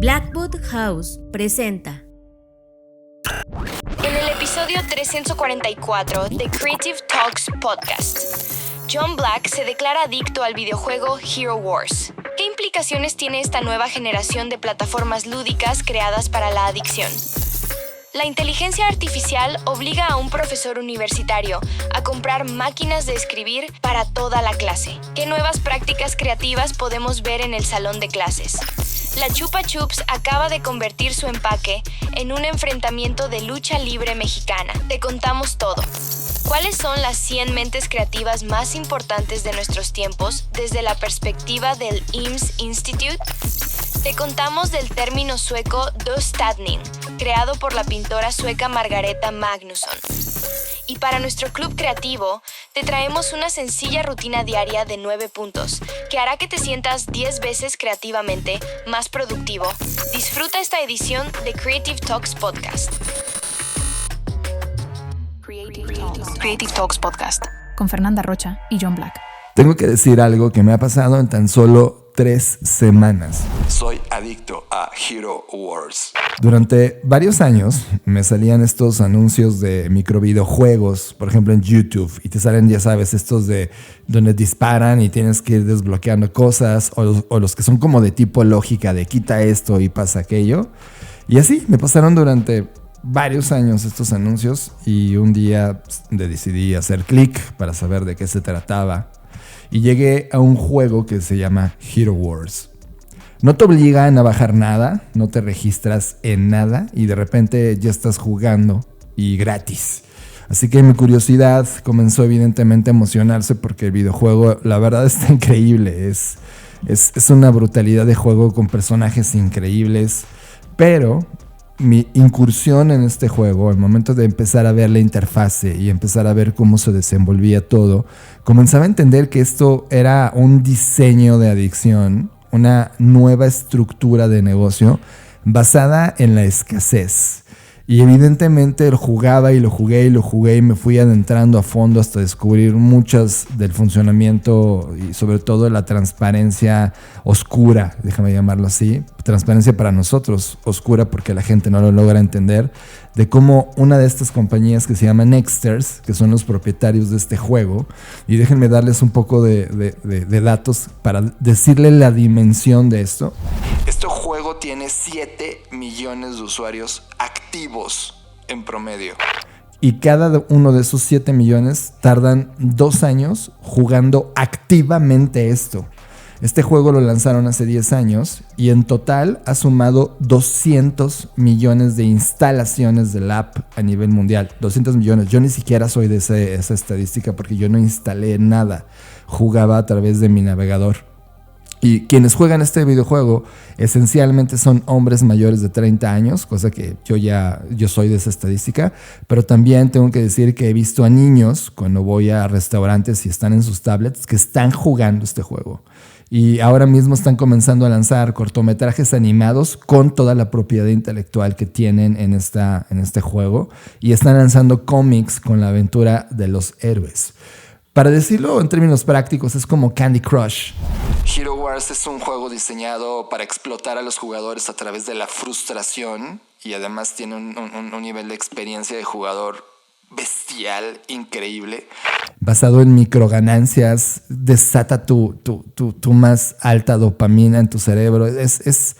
Blackwood House presenta. En el episodio 344 de Creative Talks Podcast, John Black se declara adicto al videojuego Hero Wars. ¿Qué implicaciones tiene esta nueva generación de plataformas lúdicas creadas para la adicción? La inteligencia artificial obliga a un profesor universitario a comprar máquinas de escribir para toda la clase. ¿Qué nuevas prácticas creativas podemos ver en el salón de clases? La Chupa Chups acaba de convertir su empaque en un enfrentamiento de lucha libre mexicana. Te contamos todo. ¿Cuáles son las 100 mentes creativas más importantes de nuestros tiempos desde la perspectiva del IMSS Institute? Te contamos del término sueco dostadning, creado por la pintora sueca Margareta Magnusson. Y para nuestro club creativo, te traemos una sencilla rutina diaria de 9 puntos, que hará que te sientas 10 veces creativamente más productivo. Disfruta esta edición de Creative Talks Podcast. Creative Talks Podcast con Fernanda Rocha y John Black. Tengo que decir algo que me ha pasado en tan solo 3 semanas. Soy adicto a Hero Wars. Durante varios años me salían estos anuncios de microvideojuegos, por ejemplo en YouTube, y te salen, ya sabes, estos de donde disparan y tienes que ir desbloqueando cosas, o los que son como de tipo lógica, de quita esto y pasa aquello. Y así me pasaron durante varios años estos anuncios, y un día decidí hacer clic para saber de qué se trataba. Y llegué a un juego que se llama Hero Wars. No te obligan a bajar nada, no te registras en nada y de repente ya estás jugando y gratis. Así que mi curiosidad comenzó evidentemente a emocionarse porque el videojuego, la verdad, está increíble. Es una brutalidad de juego con personajes increíbles, pero mi incursión en este juego, al momento de empezar a ver la interfase y empezar a ver cómo se desenvolvía todo, comenzaba a entender que esto era un diseño de adicción, una nueva estructura de negocio basada en la escasez. Y evidentemente lo jugaba y lo jugué y me fui adentrando a fondo hasta descubrir muchas del funcionamiento y sobre todo la transparencia oscura, déjame llamarlo así, transparencia para nosotros, oscura porque la gente no lo logra entender, de cómo una de estas compañías que se llama Nexters, que son los propietarios de este juego, y déjenme darles un poco de datos para decirle la dimensión de esto. Este juego tiene 7 millones de usuarios activos en promedio. Y cada uno de esos 7 millones tardan 2 años jugando activamente esto. Este juego lo lanzaron hace 10 años y en total ha sumado 200 millones de instalaciones del app a nivel mundial. 200 millones. Yo ni siquiera soy de esa estadística porque yo no instalé nada. Jugaba a través de mi navegador. Y quienes juegan este videojuego esencialmente son hombres mayores de 30 años, cosa que yo soy de esa estadística, pero también tengo que decir que he visto a niños cuando voy a restaurantes y están en sus tablets que están jugando este juego. Y ahora mismo están comenzando a lanzar cortometrajes animados con toda la propiedad intelectual que tienen en este juego, y están lanzando cómics con la aventura de los héroes. Para decirlo en términos prácticos, es como Candy Crush. Hero Wars es un juego diseñado para explotar a los jugadores a través de la frustración, y además tiene un nivel de experiencia de jugador bestial, increíble. Basado en microganancias, desata tu más alta dopamina en tu cerebro. Es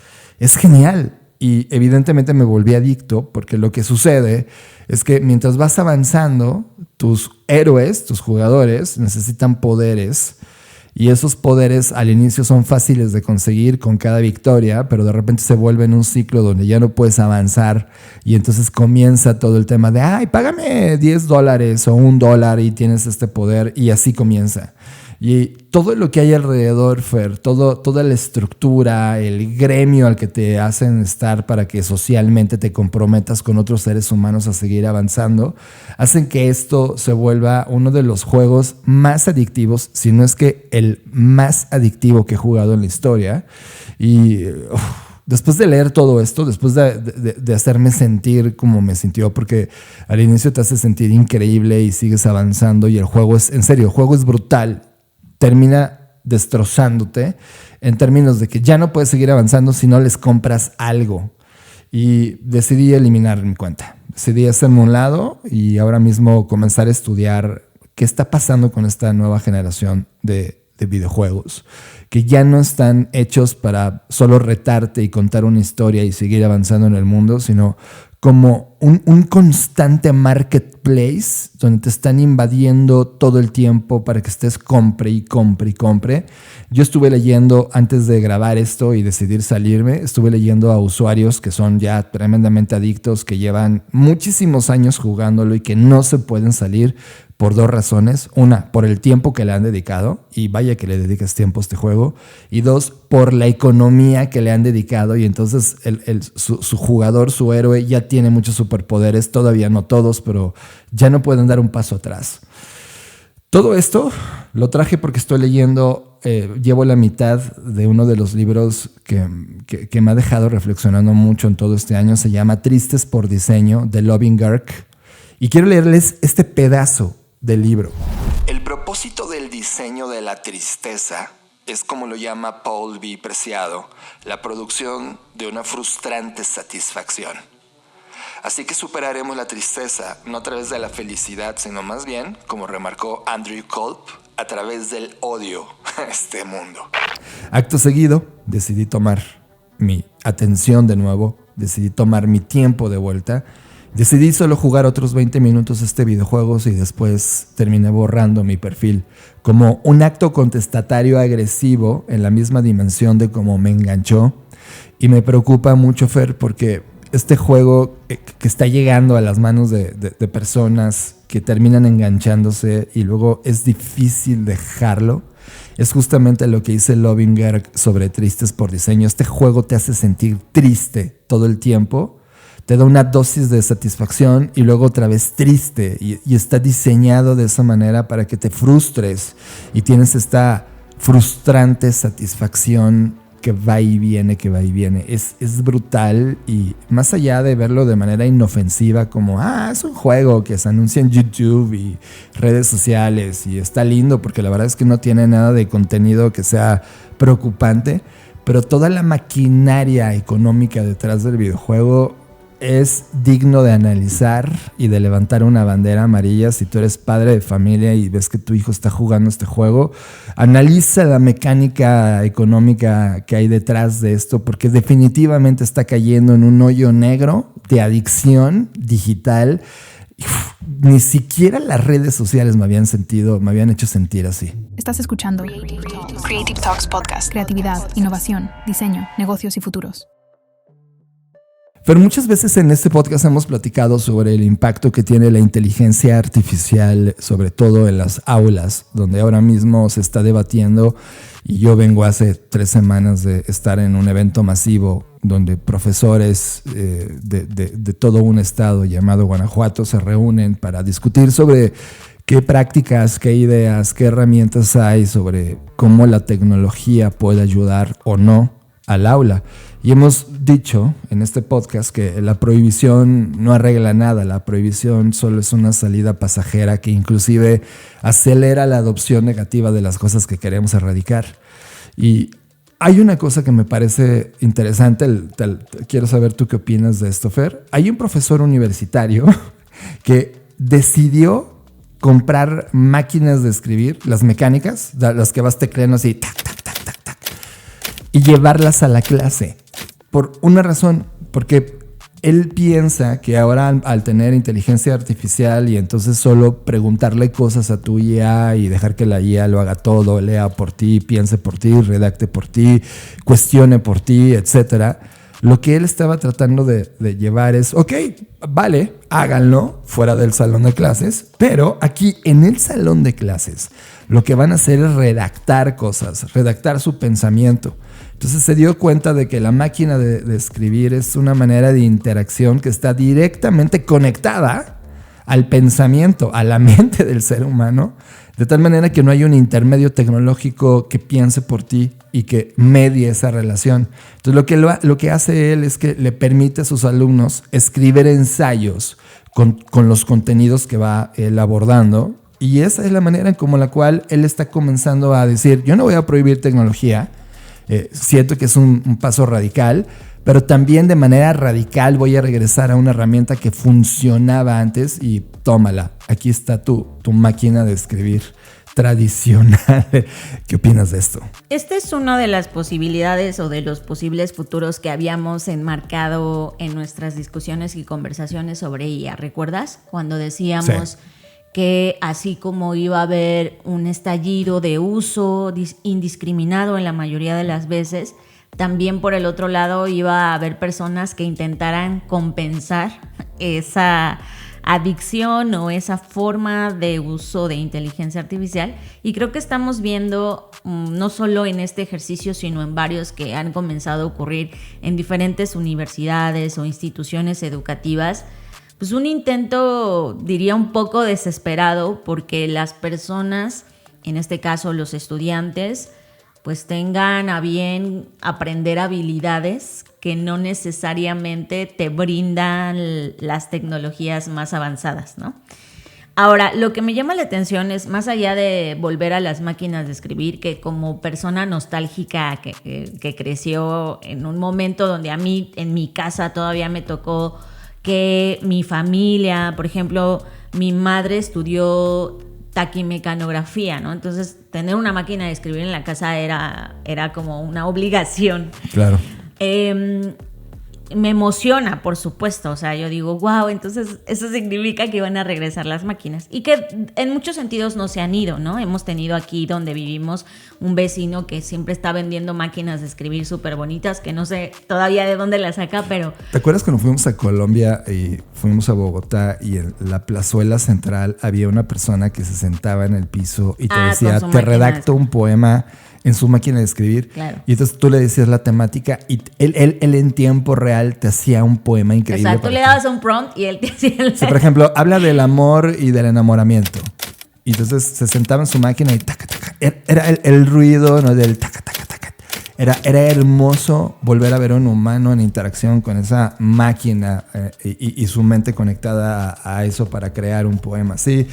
genial. Y evidentemente me volví adicto porque lo que sucede es que mientras vas avanzando, tus héroes, tus jugadores, necesitan poderes. Y esos poderes al inicio son fáciles de conseguir con cada victoria, pero de repente se vuelve en un ciclo donde ya no puedes avanzar, y entonces comienza todo el tema de ¡ay, págame $10 o $1 y tienes este poder! Y así comienza. Y todo lo que hay alrededor, Fer, toda la estructura, el gremio al que te hacen estar para que socialmente te comprometas con otros seres humanos a seguir avanzando, hacen que esto se vuelva uno de los juegos más adictivos, si no es que el más adictivo que he jugado en la historia. Y después de leer todo esto, después de hacerme sentir como me sintió, porque al inicio te hace sentir increíble y sigues avanzando, y el juego es, en serio, el juego es brutal. Termina destrozándote en términos de que ya no puedes seguir avanzando si no les compras algo. Y decidí eliminar mi cuenta. Decidí hacerme a un lado y ahora mismo comenzar a estudiar qué está pasando con esta nueva generación de videojuegos, que ya no están hechos para solo retarte y contar una historia y seguir avanzando en el mundo, sino como un constante marketplace donde te están invadiendo todo el tiempo para que estés compre y compre y compre. Yo estuve leyendo, antes de grabar esto y decidir salirme, estuve leyendo a usuarios que son ya tremendamente adictos, que llevan muchísimos años jugándolo y que no se pueden salir por dos razones. Una, por el tiempo que le han dedicado, y vaya que le dedicas tiempo a este juego. Y dos, por la economía que le han dedicado, y entonces su jugador, su héroe, ya tiene muchos superpoderes, todavía no todos, pero ya no pueden dar un paso atrás. Todo esto lo traje porque estoy leyendo, llevo la mitad de uno de los libros que me ha dejado reflexionando mucho en todo este año. Se llama Tristes por Diseño, de Loving Garg, y quiero leerles este pedazo del libro. El propósito del diseño de la tristeza es, como lo llama Paul B. Preciado, la producción de una frustrante satisfacción. Así que superaremos la tristeza no a través de la felicidad, sino más bien, como remarcó Andrew Culp, a través del odio a este mundo. Acto seguido, decidí tomar mi atención de nuevo, decidí tomar mi tiempo de vuelta. Decidí solo jugar otros 20 minutos este videojuego y después terminé borrando mi perfil como un acto contestatario agresivo en la misma dimensión de cómo me enganchó. Y me preocupa mucho, Fer, porque este juego que está llegando a las manos de personas que terminan enganchándose y luego es difícil dejarlo, es justamente lo que dice Loving Garg sobre Tristes por Diseño. Este juego te hace sentir triste todo el tiempo, te da una dosis de satisfacción y luego otra vez triste, y está diseñado de esa manera para que te frustres y tienes esta frustrante satisfacción que va y viene, que va y viene. Es brutal, y más allá de verlo de manera inofensiva como es un juego que se anuncia en YouTube y redes sociales y está lindo porque la verdad es que no tiene nada de contenido que sea preocupante, pero toda la maquinaria económica detrás del videojuego es digno de analizar y de levantar una bandera amarilla. Si tú eres padre de familia y ves que tu hijo está jugando este juego, analiza la mecánica económica que hay detrás de esto, porque definitivamente está cayendo en un hoyo negro de adicción digital. Ni siquiera las redes sociales me habían hecho sentir así. Estás escuchando Creative Talks Podcast. Creatividad, innovación, diseño, negocios y futuros. Pero muchas veces en este podcast hemos platicado sobre el impacto que tiene la inteligencia artificial, sobre todo en las aulas, donde ahora mismo se está debatiendo, y yo vengo hace 3 semanas de estar en un evento masivo donde profesores de todo un estado llamado Guanajuato se reúnen para discutir sobre qué prácticas, qué ideas, qué herramientas hay sobre cómo la tecnología puede ayudar o no al aula. Y hemos dicho en este podcast que la prohibición no arregla nada. La prohibición solo es una salida pasajera que inclusive acelera la adopción negativa de las cosas que queremos erradicar. Y hay una cosa que me parece interesante, quiero saber tú qué opinas de esto, Fer. Hay un profesor universitario que decidió comprar máquinas de escribir, las mecánicas, las que vas tecleando así, tac, tac, tac, tac, tac, y llevarlas a la clase. Por una razón, porque él piensa que ahora al tener inteligencia artificial y entonces solo preguntarle cosas a tu IA y dejar que la IA lo haga todo, lea por ti, piense por ti, redacte por ti, cuestione por ti, etcétera, lo que él estaba tratando de llevar es, ok, vale, háganlo fuera del salón de clases, pero aquí en el salón de clases lo que van a hacer es redactar cosas, redactar su pensamiento. Entonces se dio cuenta de que la máquina de escribir es una manera de interacción que está directamente conectada al pensamiento, a la mente del ser humano, de tal manera que no hay un intermedio tecnológico que piense por ti y que medie esa relación. Entonces lo que hace él es que le permite a sus alumnos escribir ensayos con los contenidos que va él abordando, Y esa es la manera en como la cual él está comenzando a decir, yo no voy a prohibir tecnología, siento que es un paso radical, pero también de manera radical voy a regresar a una herramienta que funcionaba antes y tómala, aquí está tu máquina de escribir tradicional. ¿Qué opinas de esto? Esta es una de las posibilidades o de los posibles futuros que habíamos enmarcado en nuestras discusiones y conversaciones sobre IA. ¿Recuerdas? Cuando decíamos que así como iba a haber un estallido de uso indiscriminado en la mayoría de las veces, también por el otro lado iba a haber personas que intentaran compensar esa adicción o esa forma de uso de inteligencia artificial. Y creo que estamos viendo, no solo en este ejercicio, sino en varios que han comenzado a ocurrir en diferentes universidades o instituciones educativas, pues un intento, diría, un poco desesperado porque las personas, en este caso los estudiantes, pues tengan a bien aprender habilidades que no necesariamente te brindan las tecnologías más avanzadas, ¿no? Ahora, lo que me llama la atención es, más allá de volver a las máquinas de escribir, que como persona nostálgica que creció en un momento donde a mí, en mi casa, todavía me tocó que mi familia, por ejemplo, mi madre estudió taquimecanografía, ¿no? Entonces, tener una máquina de escribir en la casa era como una obligación. Claro. Me emociona, por supuesto. O sea, yo digo, wow, entonces eso significa que van a regresar las máquinas. Y que en muchos sentidos no se han ido, ¿no? Hemos tenido aquí donde vivimos un vecino que siempre está vendiendo máquinas de escribir súper bonitas, que no sé todavía de dónde las saca, pero... ¿Te acuerdas cuando fuimos a Colombia y fuimos a Bogotá y en la plazuela central había una persona que se sentaba en el piso y te decía, te redacto un poema en su máquina de escribir? Claro. Y entonces tú le decías la temática y él en tiempo real te hacía un poema increíble. Exacto, tú le dabas un prompt y él te hacía el... Sí, por ejemplo, habla del amor y del enamoramiento. Y entonces se sentaba en su máquina y taca, taca. Era el ruido, ¿no? Del taca, taca, taca. Era hermoso volver a ver a un humano en interacción con esa máquina y su mente conectada a eso para crear un poema. Sí,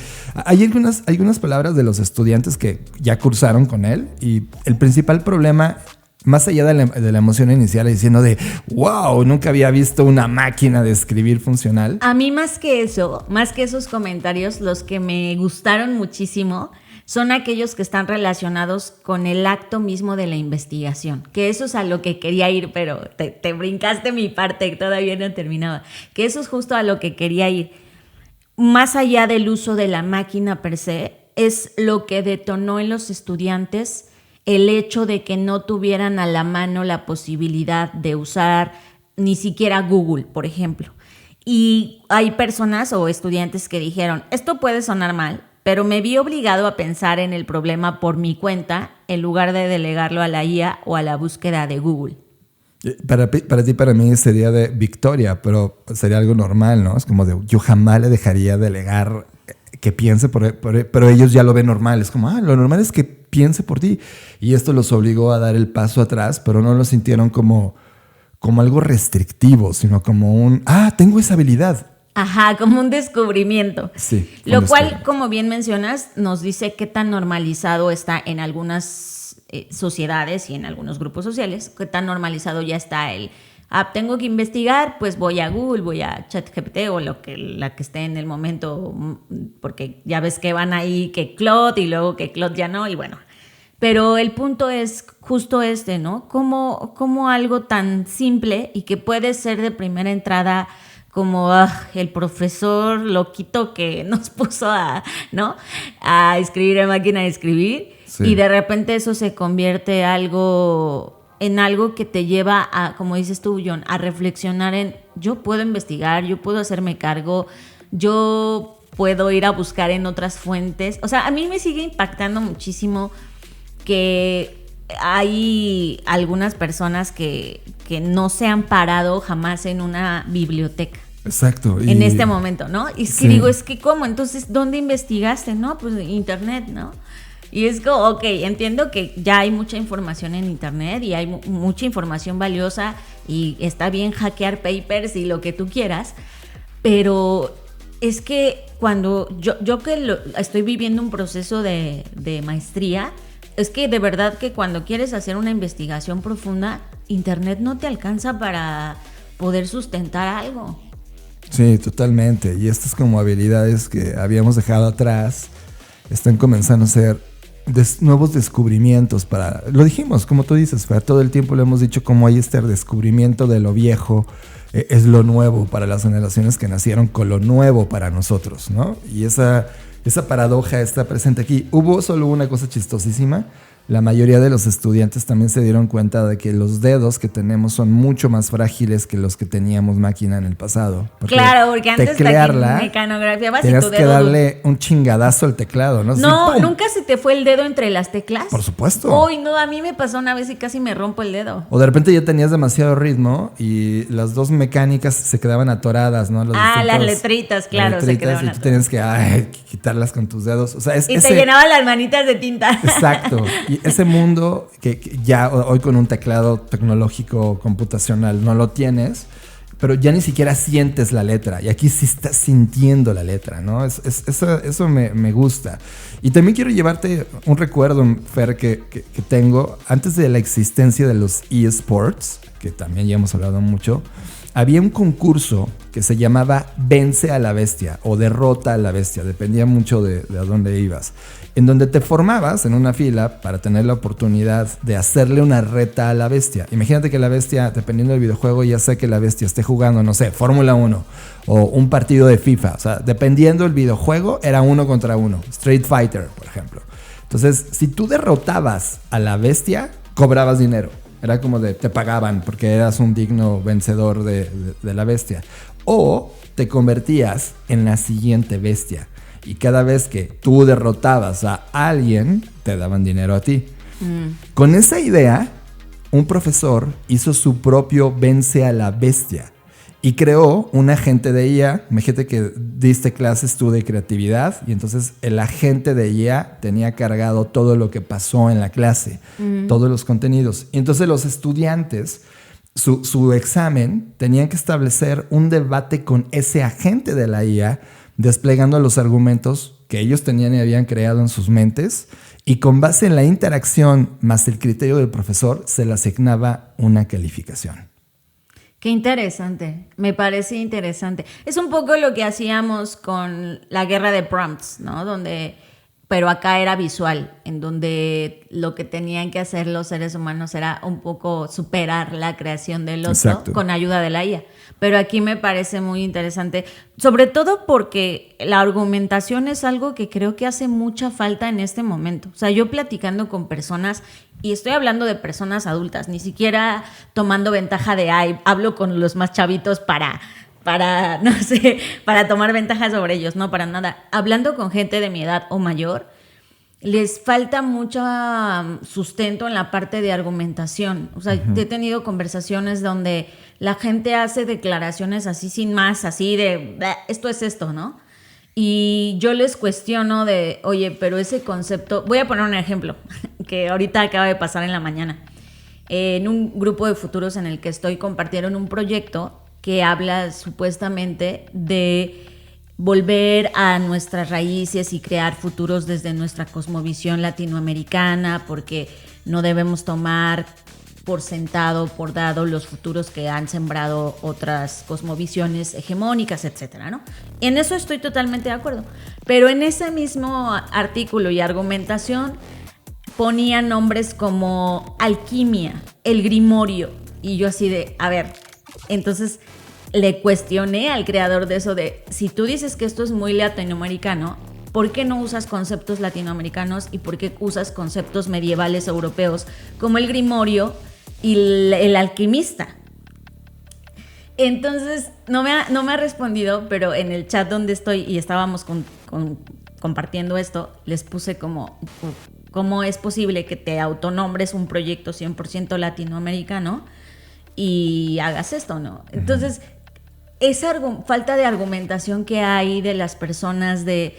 hay algunas palabras de los estudiantes que ya cursaron con él y el principal problema, más allá de la emoción inicial, es diciendo de wow, nunca había visto una máquina de escribir funcional. A mí más que esos comentarios, los que me gustaron muchísimo son aquellos que están relacionados con el acto mismo de la investigación, que eso es a lo que quería ir, pero te brincaste mi parte, todavía no terminaba, que eso es justo a lo que quería ir. Más allá del uso de la máquina per se, es lo que detonó en los estudiantes el hecho de que no tuvieran a la mano la posibilidad de usar ni siquiera Google, por ejemplo. Y hay personas o estudiantes que dijeron, esto puede sonar mal, pero me vi obligado a pensar en el problema por mi cuenta en lugar de delegarlo a la IA o a la búsqueda de Google. Para ti, para mí sería de victoria, pero sería algo normal, ¿no? Es como de, yo jamás le dejaría delegar que piense pero ellos ya lo ven normal. Es como, lo normal es que piense por ti. Y esto los obligó a dar el paso atrás, pero no lo sintieron como algo restrictivo, sino como tengo esa habilidad. Ajá, como un descubrimiento. Sí. Lo cual, como bien mencionas, nos dice qué tan normalizado está en algunas sociedades y en algunos grupos sociales, qué tan normalizado ya está el tengo que investigar, pues voy a Google, voy a ChatGPT o la que esté en el momento, porque ya ves que van ahí que Claude y luego que Claude ya no, y bueno. Pero el punto es justo ¿no? Como algo tan simple y que puede ser de primera entrada como el profesor loquito que nos puso a escribir en máquina de escribir, sí. Y de repente eso se convierte en algo que te lleva a, como dices tú, John, a reflexionar en yo puedo investigar, yo puedo hacerme cargo, yo puedo ir a buscar en otras fuentes. O sea, a mí me sigue impactando muchísimo que hay algunas personas que no se han parado jamás en una biblioteca. Exacto. En este momento, ¿no? Y es que digo, ¿cómo? Entonces, ¿dónde investigaste? No, pues internet, ¿no? Y es como, ok, entiendo que ya hay mucha información en internet y hay mucha información valiosa y está bien hackear papers y lo que tú quieras, pero Es que cuando yo que estoy viviendo un proceso de maestría, es que de verdad que cuando quieres hacer una investigación profunda, internet no te alcanza para poder sustentar algo. Sí, totalmente. Y estas como habilidades que habíamos dejado atrás están comenzando a ser nuevos descubrimientos para... Lo dijimos, como tú dices, Fer, todo el tiempo lo hemos dicho, como hay este descubrimiento de lo viejo, es lo nuevo para las generaciones que nacieron con lo nuevo para nosotros, ¿no? Y esa paradoja está presente aquí. Hubo solo una cosa chistosísima. La mayoría de los estudiantes también se dieron cuenta de que los dedos que tenemos son mucho más frágiles que los que teníamos máquina en el pasado. Claro, porque antes teclearla, mecanografiabas tenías y tu que dedo... darle un chingadazo al teclado, ¿no? No, Así, ¿nunca se te fue el dedo entre las teclas? Por supuesto. Uy, no, a mí me pasó una vez y casi me rompo el dedo. O de repente ya tenías demasiado ritmo y las dos mecánicas se quedaban atoradas, ¿no? Las letritas, claro, las letritas, se quedaban y tú tenías que quitarlas con tus dedos. O sea, y te llenaban las manitas de tinta. Exacto. Y ese mundo que ya hoy con un teclado tecnológico computacional no lo tienes, pero ya ni siquiera sientes la letra. Y aquí sí estás sintiendo la letra, ¿no? Eso me gusta. Y también quiero llevarte un recuerdo, Fer, que tengo. Antes de la existencia de los eSports, que también ya hemos hablado mucho, había un concurso que se llamaba Vence a la Bestia o Derrota a la Bestia, dependía mucho de a dónde ibas, en donde te formabas en una fila para tener la oportunidad de hacerle una reta a la bestia. Imagínate que la bestia, dependiendo del videojuego, ya sea que la bestia esté jugando, no sé, Fórmula 1 o un partido de FIFA, o sea, dependiendo del videojuego, era 1 contra 1, Street Fighter, por ejemplo. Entonces, si tú derrotabas a la bestia, cobrabas dinero. Era como te pagaban porque eras un digno vencedor de la bestia. O te convertías en la siguiente bestia. Y cada vez que tú derrotabas a alguien, te daban dinero a ti. Con esa idea, un profesor hizo su propio Vence a la Bestia. Y creó un agente de IA. Imagínate que diste clases tú de creatividad y entonces el agente de IA tenía cargado todo lo que pasó en la clase, todos los contenidos. Y entonces los estudiantes, su examen, tenían que establecer un debate con ese agente de la IA, desplegando los argumentos que ellos tenían y habían creado en sus mentes. Y con base en la interacción más el criterio del profesor, se le asignaba una calificación. Qué interesante, me parece interesante. Es un poco lo que hacíamos con la guerra de prompts, ¿no? Pero acá era visual, en donde lo que tenían que hacer los seres humanos era un poco superar la creación del otro. Exacto. Con ayuda de la IA. Pero aquí me parece muy interesante, sobre todo porque la argumentación es algo que creo que hace mucha falta en este momento. O sea, yo platicando con personas, y estoy hablando de personas adultas, ni siquiera tomando ventaja de, hablo con los más chavitos para no sé, para tomar ventaja sobre ellos, no, para nada. Hablando con gente de mi edad o mayor, les falta mucho sustento en la parte de argumentación. O sea, he tenido conversaciones donde la gente hace declaraciones así sin más, así de, esto es esto, ¿no? Y yo les cuestiono de, oye, pero ese concepto... Voy a poner un ejemplo que ahorita acaba de pasar en la mañana. En un grupo de futuros en el que estoy, compartieron un proyecto que habla supuestamente de volver a nuestras raíces y crear futuros desde nuestra cosmovisión latinoamericana, porque no debemos tomar por sentado, por dado los futuros que han sembrado otras cosmovisiones hegemónicas, etcétera, ¿no? En eso estoy totalmente de acuerdo. Pero en ese mismo artículo y argumentación ponía nombres como alquimia, el grimorio, y yo así de, a ver, entonces le cuestioné al creador de eso de, si tú dices que esto es muy latinoamericano, ¿por qué no usas conceptos latinoamericanos y por qué usas conceptos medievales europeos como el grimorio y el alquimista? Entonces no me ha respondido, pero en el chat donde estoy y estábamos compartiendo esto, les puse como cómo es posible que te autonombres un proyecto 100% latinoamericano y hagas esto, ¿no? Entonces, esa falta de argumentación que hay de las personas de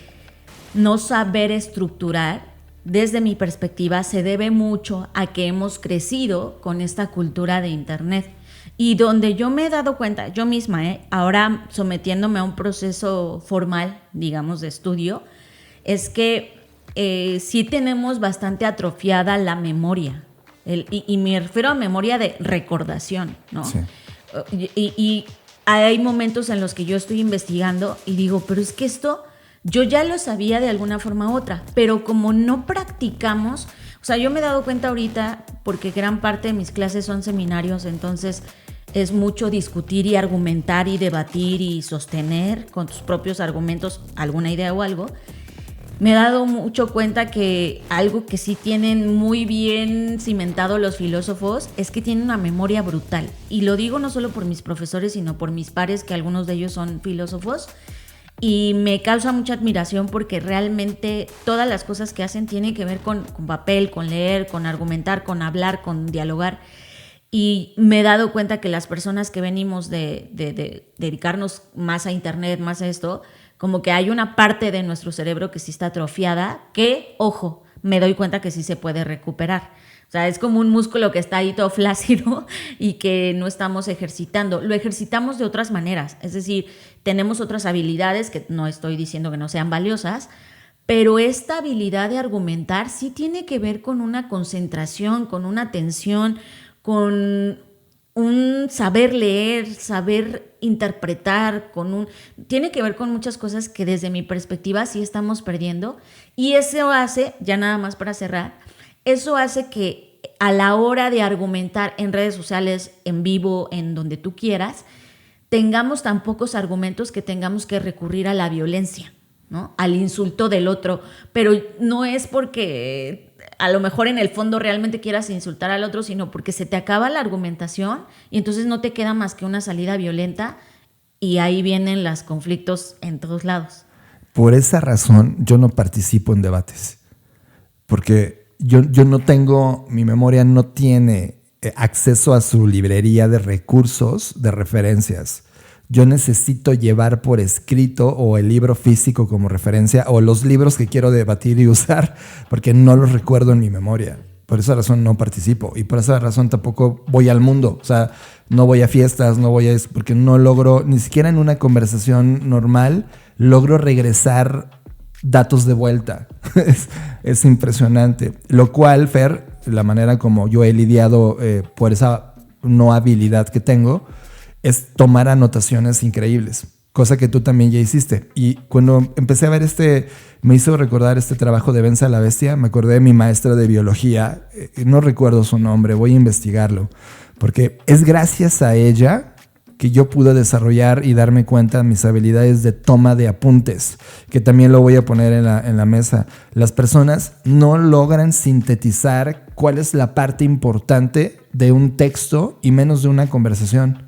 no saber estructurar, desde mi perspectiva, se debe mucho a que hemos crecido con esta cultura de internet. Y donde yo me he dado cuenta, yo misma, ahora sometiéndome a un proceso formal, digamos, de estudio, es que sí tenemos bastante atrofiada la memoria. Y me refiero a memoria de recordación, ¿no? Sí. Y hay momentos en los que yo estoy investigando y digo, pero es que esto yo ya lo sabía de alguna forma u otra, pero como no practicamos, o sea, yo me he dado cuenta ahorita, porque gran parte de mis clases son seminarios, entonces es mucho discutir y argumentar y debatir y sostener con tus propios argumentos alguna idea o algo. Me he dado mucho cuenta que algo que sí tienen muy bien cimentado los filósofos es que tienen una memoria brutal. Y lo digo no solo por mis profesores, sino por mis pares, que algunos de ellos son filósofos. Y me causa mucha admiración porque realmente todas las cosas que hacen tienen que ver con papel, con leer, con argumentar, con hablar, con dialogar. Y me he dado cuenta que las personas que venimos de dedicarnos más a internet, más a esto, como que hay una parte de nuestro cerebro que sí está atrofiada, que, ojo, me doy cuenta que sí se puede recuperar. O sea, es como un músculo que está ahí todo flácido y que no estamos ejercitando. Lo ejercitamos de otras maneras, es decir, tenemos otras habilidades que no estoy diciendo que no sean valiosas, pero esta habilidad de argumentar sí tiene que ver con una concentración, con una atención, con un saber leer, saber interpretar, tiene que ver con muchas cosas que desde mi perspectiva sí estamos perdiendo. Y eso hace, ya nada más para cerrar, eso hace que a la hora de argumentar en redes sociales, en vivo, en donde tú quieras, tengamos tan pocos argumentos que tengamos que recurrir a la violencia, ¿no? Al insulto del otro. Pero no es porque a lo mejor en el fondo realmente quieras insultar al otro, sino porque se te acaba la argumentación y entonces no te queda más que una salida violenta y ahí vienen los conflictos en todos lados. Por esa razón yo no participo en debates, porque yo no tengo, mi memoria no tiene acceso a su librería de recursos, de referencias. Yo necesito llevar por escrito o el libro físico como referencia o los libros que quiero debatir y usar porque no los recuerdo en mi memoria. Por esa razón no participo y por esa razón tampoco voy al mundo. O sea, no voy a fiestas, no voy a eso porque no logro, ni siquiera en una conversación normal, logro regresar datos de vuelta. Es impresionante. Lo cual, Fer, la manera como yo he lidiado por esa no habilidad que tengo, es tomar anotaciones increíbles, cosa que tú también ya hiciste. Y cuando empecé a ver me hizo recordar este trabajo de Vence a la Bestia, me acordé de mi maestra de biología, no recuerdo su nombre, voy a investigarlo, porque es gracias a ella que yo pude desarrollar y darme cuenta de mis habilidades de toma de apuntes, que también lo voy a poner en la mesa. Las personas no logran sintetizar cuál es la parte importante de un texto y menos de una conversación.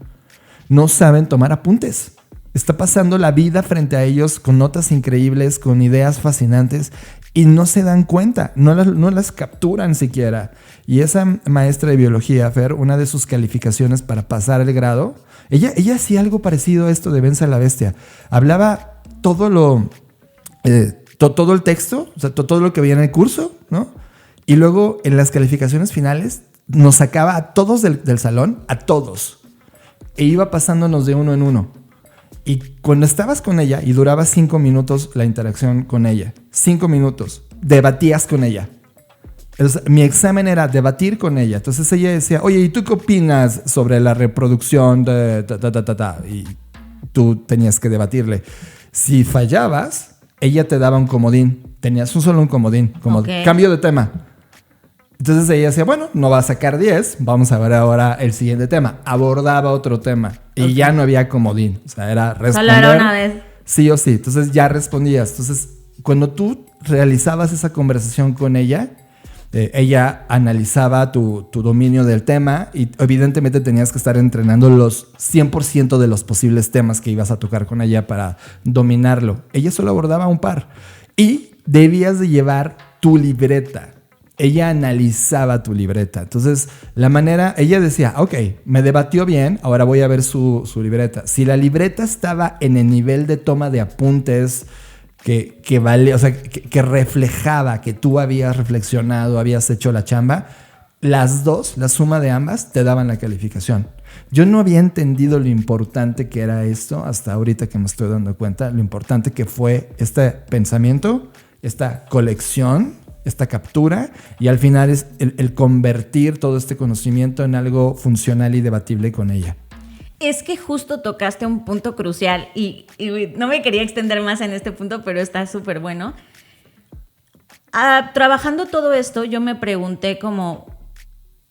No saben tomar apuntes. Está pasando la vida frente a ellos con notas increíbles, con ideas fascinantes y no se dan cuenta, no las capturan siquiera. Y esa maestra de biología, Fer, una de sus calificaciones para pasar el grado, ella hacía algo parecido a esto de Vence a la Bestia. Hablaba todo el texto, o sea, todo lo que había en el curso, ¿no? Y luego en las calificaciones finales nos sacaba a todos del salón, a todos. E iba pasándonos de uno en uno. Y cuando estabas con ella, y duraba 5 minutos la interacción con ella, 5 minutos, debatías con ella. Entonces, mi examen era debatir con ella. Entonces ella decía, oye, ¿y tú qué opinas sobre la reproducción de Y tú tenías que debatirle. Si fallabas, ella te daba un comodín. Tenías solo un comodín, como okay. Cambio de tema. Entonces ella decía, bueno, no va a sacar 10, vamos a ver ahora el siguiente tema. Abordaba otro tema y ya no había comodín. O sea, era responder. Solo era una vez. Sí o sí. Entonces ya respondías. Entonces, cuando tú realizabas esa conversación con ella, ella analizaba tu dominio del tema y evidentemente tenías que estar entrenando los 100% de los posibles temas que ibas a tocar con ella para dominarlo. Ella solo abordaba un par y debías de llevar tu libreta. Ella analizaba tu libreta. Entonces, ella decía, ok, me debatió bien, ahora voy a ver su libreta. Si la libreta estaba en el nivel de toma de apuntes que vale, o sea, que reflejaba que tú habías reflexionado, habías hecho la chamba, las dos, la suma de ambas, te daban la calificación. Yo no había entendido lo importante que era esto hasta ahorita que me estoy dando cuenta, lo importante que fue este pensamiento, esta colección, esta captura, y al final es el convertir todo este conocimiento en algo funcional y debatible con ella. Es que justo tocaste un punto crucial y no me quería extender más en este punto, pero está súper bueno. Trabajando todo esto, yo me pregunté como,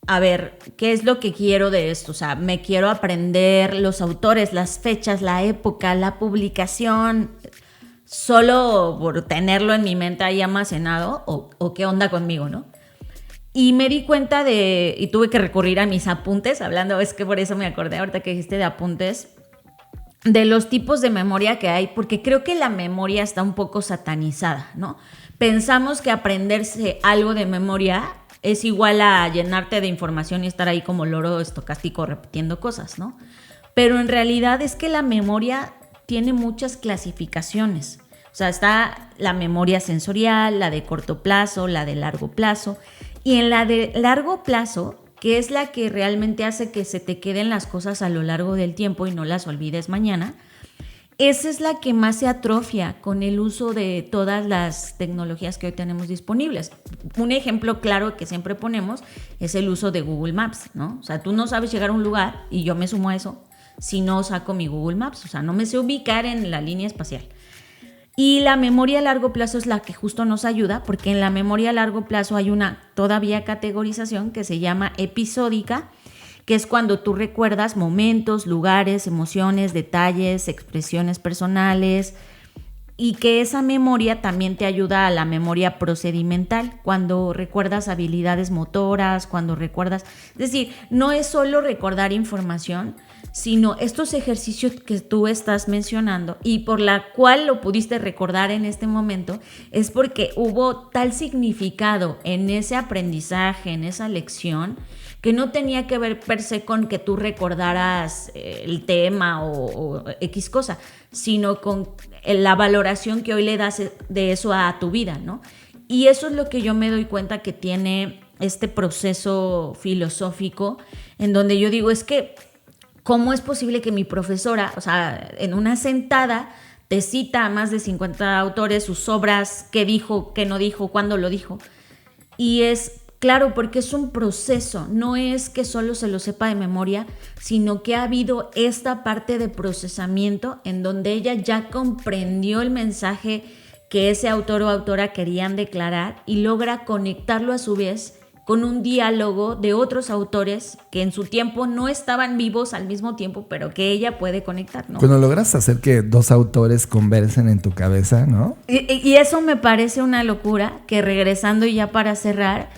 a ver, ¿qué es lo que quiero de esto? O sea, me quiero aprender los autores, las fechas, la época, la publicación, solo por tenerlo en mi mente ahí almacenado, o qué onda conmigo, ¿no? Y me di cuenta y tuve que recurrir a mis apuntes, hablando, es que por eso me acordé ahorita que dijiste de apuntes, de los tipos de memoria que hay, porque creo que la memoria está un poco satanizada, ¿no? Pensamos que aprenderse algo de memoria es igual a llenarte de información y estar ahí como loro estocástico repitiendo cosas, ¿no? Pero en realidad es que la memoria tiene muchas clasificaciones. O sea, está la memoria sensorial, la de corto plazo, la de largo plazo. Y en la de largo plazo, que es la que realmente hace que se te queden las cosas a lo largo del tiempo y no las olvides mañana, esa es la que más se atrofia con el uso de todas las tecnologías que hoy tenemos disponibles. Un ejemplo claro que siempre ponemos es el uso de Google Maps, ¿no? O sea, tú no sabes llegar a un lugar, y yo me sumo a eso, si no saco mi Google Maps. O sea, no me sé ubicar en la línea espacial. Y la memoria a largo plazo es la que justo nos ayuda, porque en la memoria a largo plazo hay una todavía categorización que se llama episódica, que es cuando tú recuerdas momentos, lugares, emociones, detalles, expresiones personales, y que esa memoria también te ayuda a la memoria procedimental, cuando recuerdas habilidades motoras, cuando recuerdas... Es decir, no es solo recordar información, sino estos ejercicios que tú estás mencionando y por la cual lo pudiste recordar en este momento, es porque hubo tal significado en ese aprendizaje, en esa lección, que no tenía que ver per se con que tú recordaras el tema o X cosa, sino con la valoración que hoy le das de eso a tu vida, ¿no? Y eso es lo que yo me doy cuenta que tiene este proceso filosófico, en donde yo digo, es que ¿cómo es posible que mi profesora, o sea, en una sentada, te cita a más de 50 autores, sus obras, qué dijo, qué no dijo, cuándo lo dijo? Y es claro, porque es un proceso, no es que solo se lo sepa de memoria, sino que ha habido esta parte de procesamiento en donde ella ya comprendió el mensaje que ese autor o autora querían declarar y logra conectarlo a su vez con un diálogo de otros autores que en su tiempo no estaban vivos al mismo tiempo, pero que ella puede conectar, ¿no? Cuando logras hacer que dos autores conversen en tu cabeza, ¿no? Y eso me parece una locura, que regresando y ya para cerrar,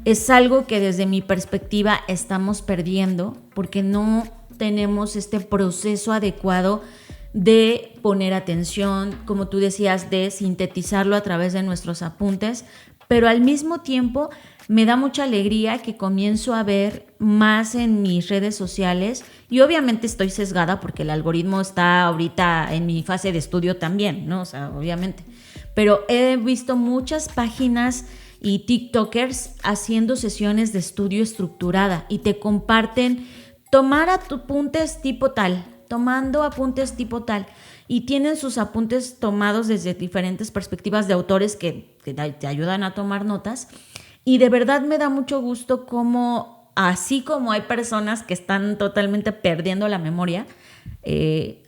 es algo que desde mi perspectiva estamos perdiendo porque no tenemos este proceso adecuado de poner atención, como tú decías, de sintetizarlo a través de nuestros apuntes, pero al mismo tiempo me da mucha alegría que comienzo a ver más en mis redes sociales, y obviamente estoy sesgada porque el algoritmo está ahorita en mi fase de estudio también, ¿no? O sea, obviamente, pero he visto muchas páginas y TikTokers haciendo sesiones de estudio estructurada y te comparten tomando apuntes tipo tal, y tienen sus apuntes tomados desde diferentes perspectivas de autores que te ayudan a tomar notas. Y de verdad me da mucho gusto cómo, así como hay personas que están totalmente perdiendo la memoria,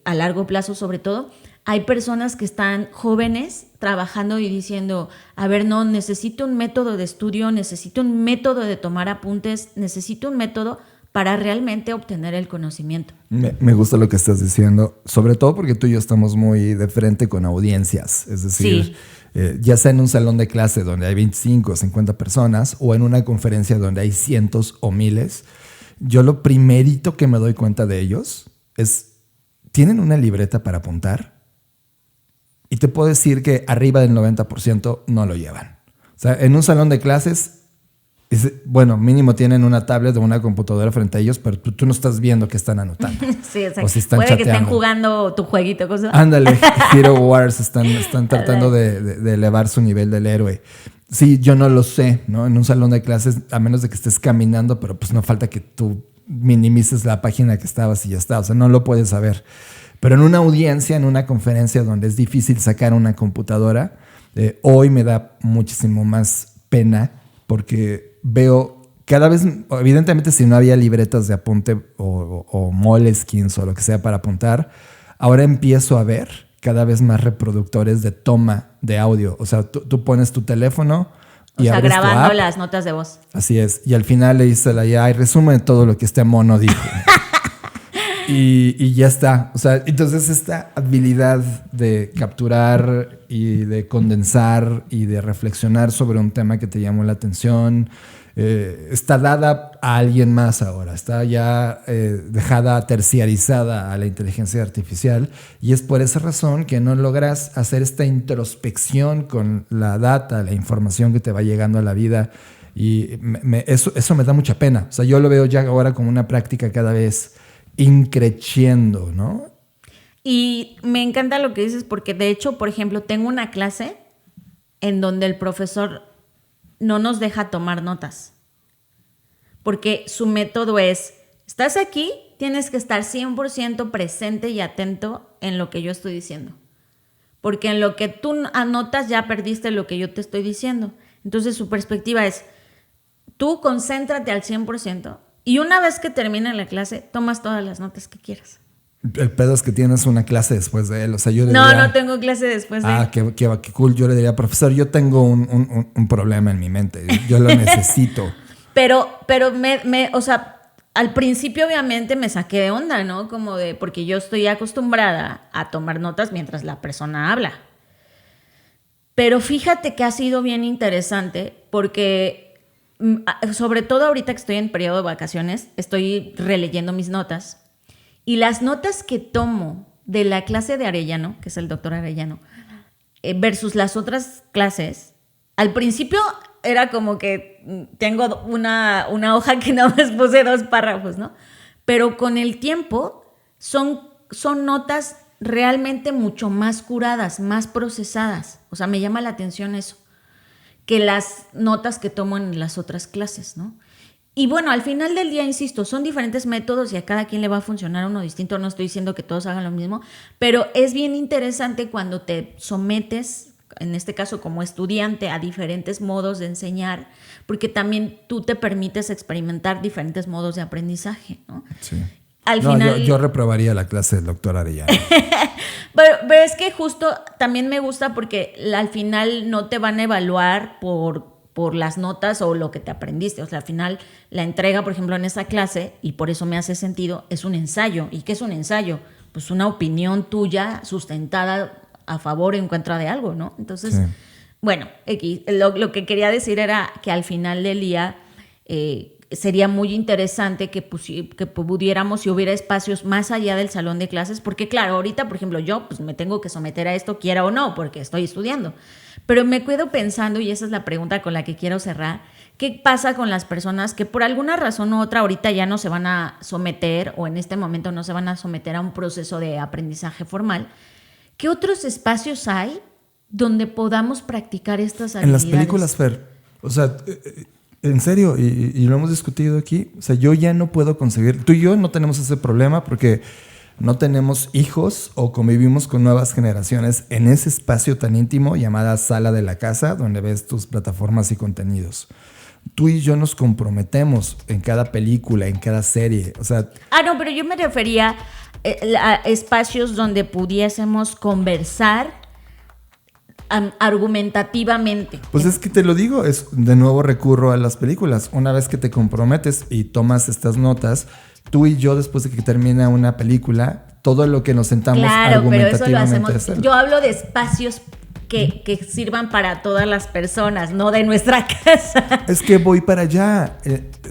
a largo plazo sobre todo, hay personas que están jóvenes trabajando y diciendo, a ver, no, necesito un método de estudio, necesito un método de tomar apuntes, necesito un método para realmente obtener el conocimiento. Me gusta lo que estás diciendo, sobre todo porque tú y yo estamos muy de frente con audiencias, es decir, sí. Ya sea en un salón de clase donde hay 25 o 50 personas o en una conferencia donde hay cientos o miles, yo lo primerito que me doy cuenta de ellos es, ¿tienen una libreta para apuntar? Y te puedo decir que arriba del 90% no lo llevan. O sea, en un salón de clases, bueno, mínimo tienen una tablet o una computadora frente a ellos, pero tú no estás viendo que están anotando. Sí, exacto. O si están puede chateando. Que estén jugando tu jueguito. Cosa. Ándale, Hero Wars, están tratando de elevar su nivel del héroe. sí, yo no lo sé, ¿no? En un salón de clases, a menos de que estés caminando, pero pues no falta que tú minimices la página que estabas y ya está. O sea, no lo puedes saber. Pero en una audiencia, en una conferencia donde es difícil sacar una computadora, hoy me da muchísimo más pena porque veo cada vez, evidentemente si no había libretas de apunte o Moleskines o lo que sea para apuntar, ahora empiezo a ver cada vez más reproductores de toma de audio. O sea, tú pones tu teléfono y abres tu grabando app. las notas de voz. Así es. Y al final le dice la IA, resume todo lo que este mono dijo. y ya está. O sea, entonces esta habilidad de capturar y de condensar y de reflexionar sobre un tema que te llamó la atención está dada a alguien más ahora. Está ya dejada terciarizada a la inteligencia artificial y es por esa razón que no logras hacer esta introspección con la data, la información que te va llegando a la vida y eso me da mucha pena. O sea, yo lo veo ya ahora como una práctica cada vez increciendo, ¿no? Y me encanta lo que dices porque de hecho, por ejemplo, tengo una clase en donde el profesor no nos deja tomar notas. Porque su método es, estás aquí, tienes que estar 100% presente y atento en lo que yo estoy diciendo. Porque en lo que tú anotas ya perdiste lo que yo te estoy diciendo. Entonces su perspectiva es, tú concéntrate al 100% y una vez que termine la clase, tomas todas las notas que quieras. El pedo es que tienes una clase después de él. O sea, yo diría, no tengo clase después de él. Qué cool. Yo le diría, profesor, yo tengo un problema en mi mente. Yo lo necesito. Pero o sea, al principio obviamente me saqué de onda, ¿no? Como de, porque yo estoy acostumbrada a tomar notas mientras la persona habla. Pero fíjate que ha sido bien interesante porque, sobre todo ahorita que estoy en periodo de vacaciones, estoy releyendo mis notas. Y las notas que tomo de la clase de Arellano, que es el doctor Arellano, versus las otras clases, al principio era como que tengo una hoja que nada más puse 2 párrafos, ¿no? Pero con el tiempo son notas realmente mucho más curadas, más procesadas. O sea, me llama la atención eso, que las notas que tomo en las otras clases, ¿no? Y bueno, al final del día, insisto, son diferentes métodos y a cada quien le va a funcionar uno distinto. No estoy diciendo que todos hagan lo mismo, pero es bien interesante cuando te sometes, en este caso como estudiante, a diferentes modos de enseñar, porque también tú te permites experimentar diferentes modos de aprendizaje, ¿no? Sí. Al final, yo reprobaría la clase del doctor Arellano. pero es que justo también me gusta porque al final no te van a evaluar por las notas o lo que te aprendiste. O sea, al final la entrega, por ejemplo, en esa clase, y por eso me hace sentido, es un ensayo. ¿Y qué es un ensayo? Pues una opinión tuya sustentada a favor o en contra de algo, ¿no? Entonces, sí. Bueno, lo que quería decir era que al final del día sería muy interesante que pudiéramos, si hubiera espacios más allá del salón de clases, porque claro, ahorita, por ejemplo, yo pues me tengo que someter a esto, quiera o no, porque estoy estudiando. Pero me quedo pensando, y esa es la pregunta con la que quiero cerrar, ¿qué pasa con las personas que por alguna razón u otra ahorita ya no se van a someter o en este momento no se van a someter a un proceso de aprendizaje formal? ¿Qué otros espacios hay donde podamos practicar estas habilidades? En las películas, Fer. O sea, en serio, y lo hemos discutido aquí, o sea, yo ya no puedo concebir, tú y yo no tenemos ese problema porque no tenemos hijos o convivimos con nuevas generaciones en ese espacio tan íntimo llamada sala de la casa donde ves tus plataformas y contenidos. Tú y yo nos comprometemos en cada película, en cada serie, o sea... no, pero yo me refería a espacios donde pudiésemos conversar argumentativamente. Pues es que te lo digo, de nuevo recurro a las películas. Una vez que te comprometes y tomas estas notas, tú y yo, después de que termina una película, todo lo que nos sentamos argumentativamente. Pero eso lo hacemos. Yo hablo de espacios que sirvan para todas las personas, no de nuestra casa. Es que voy para allá.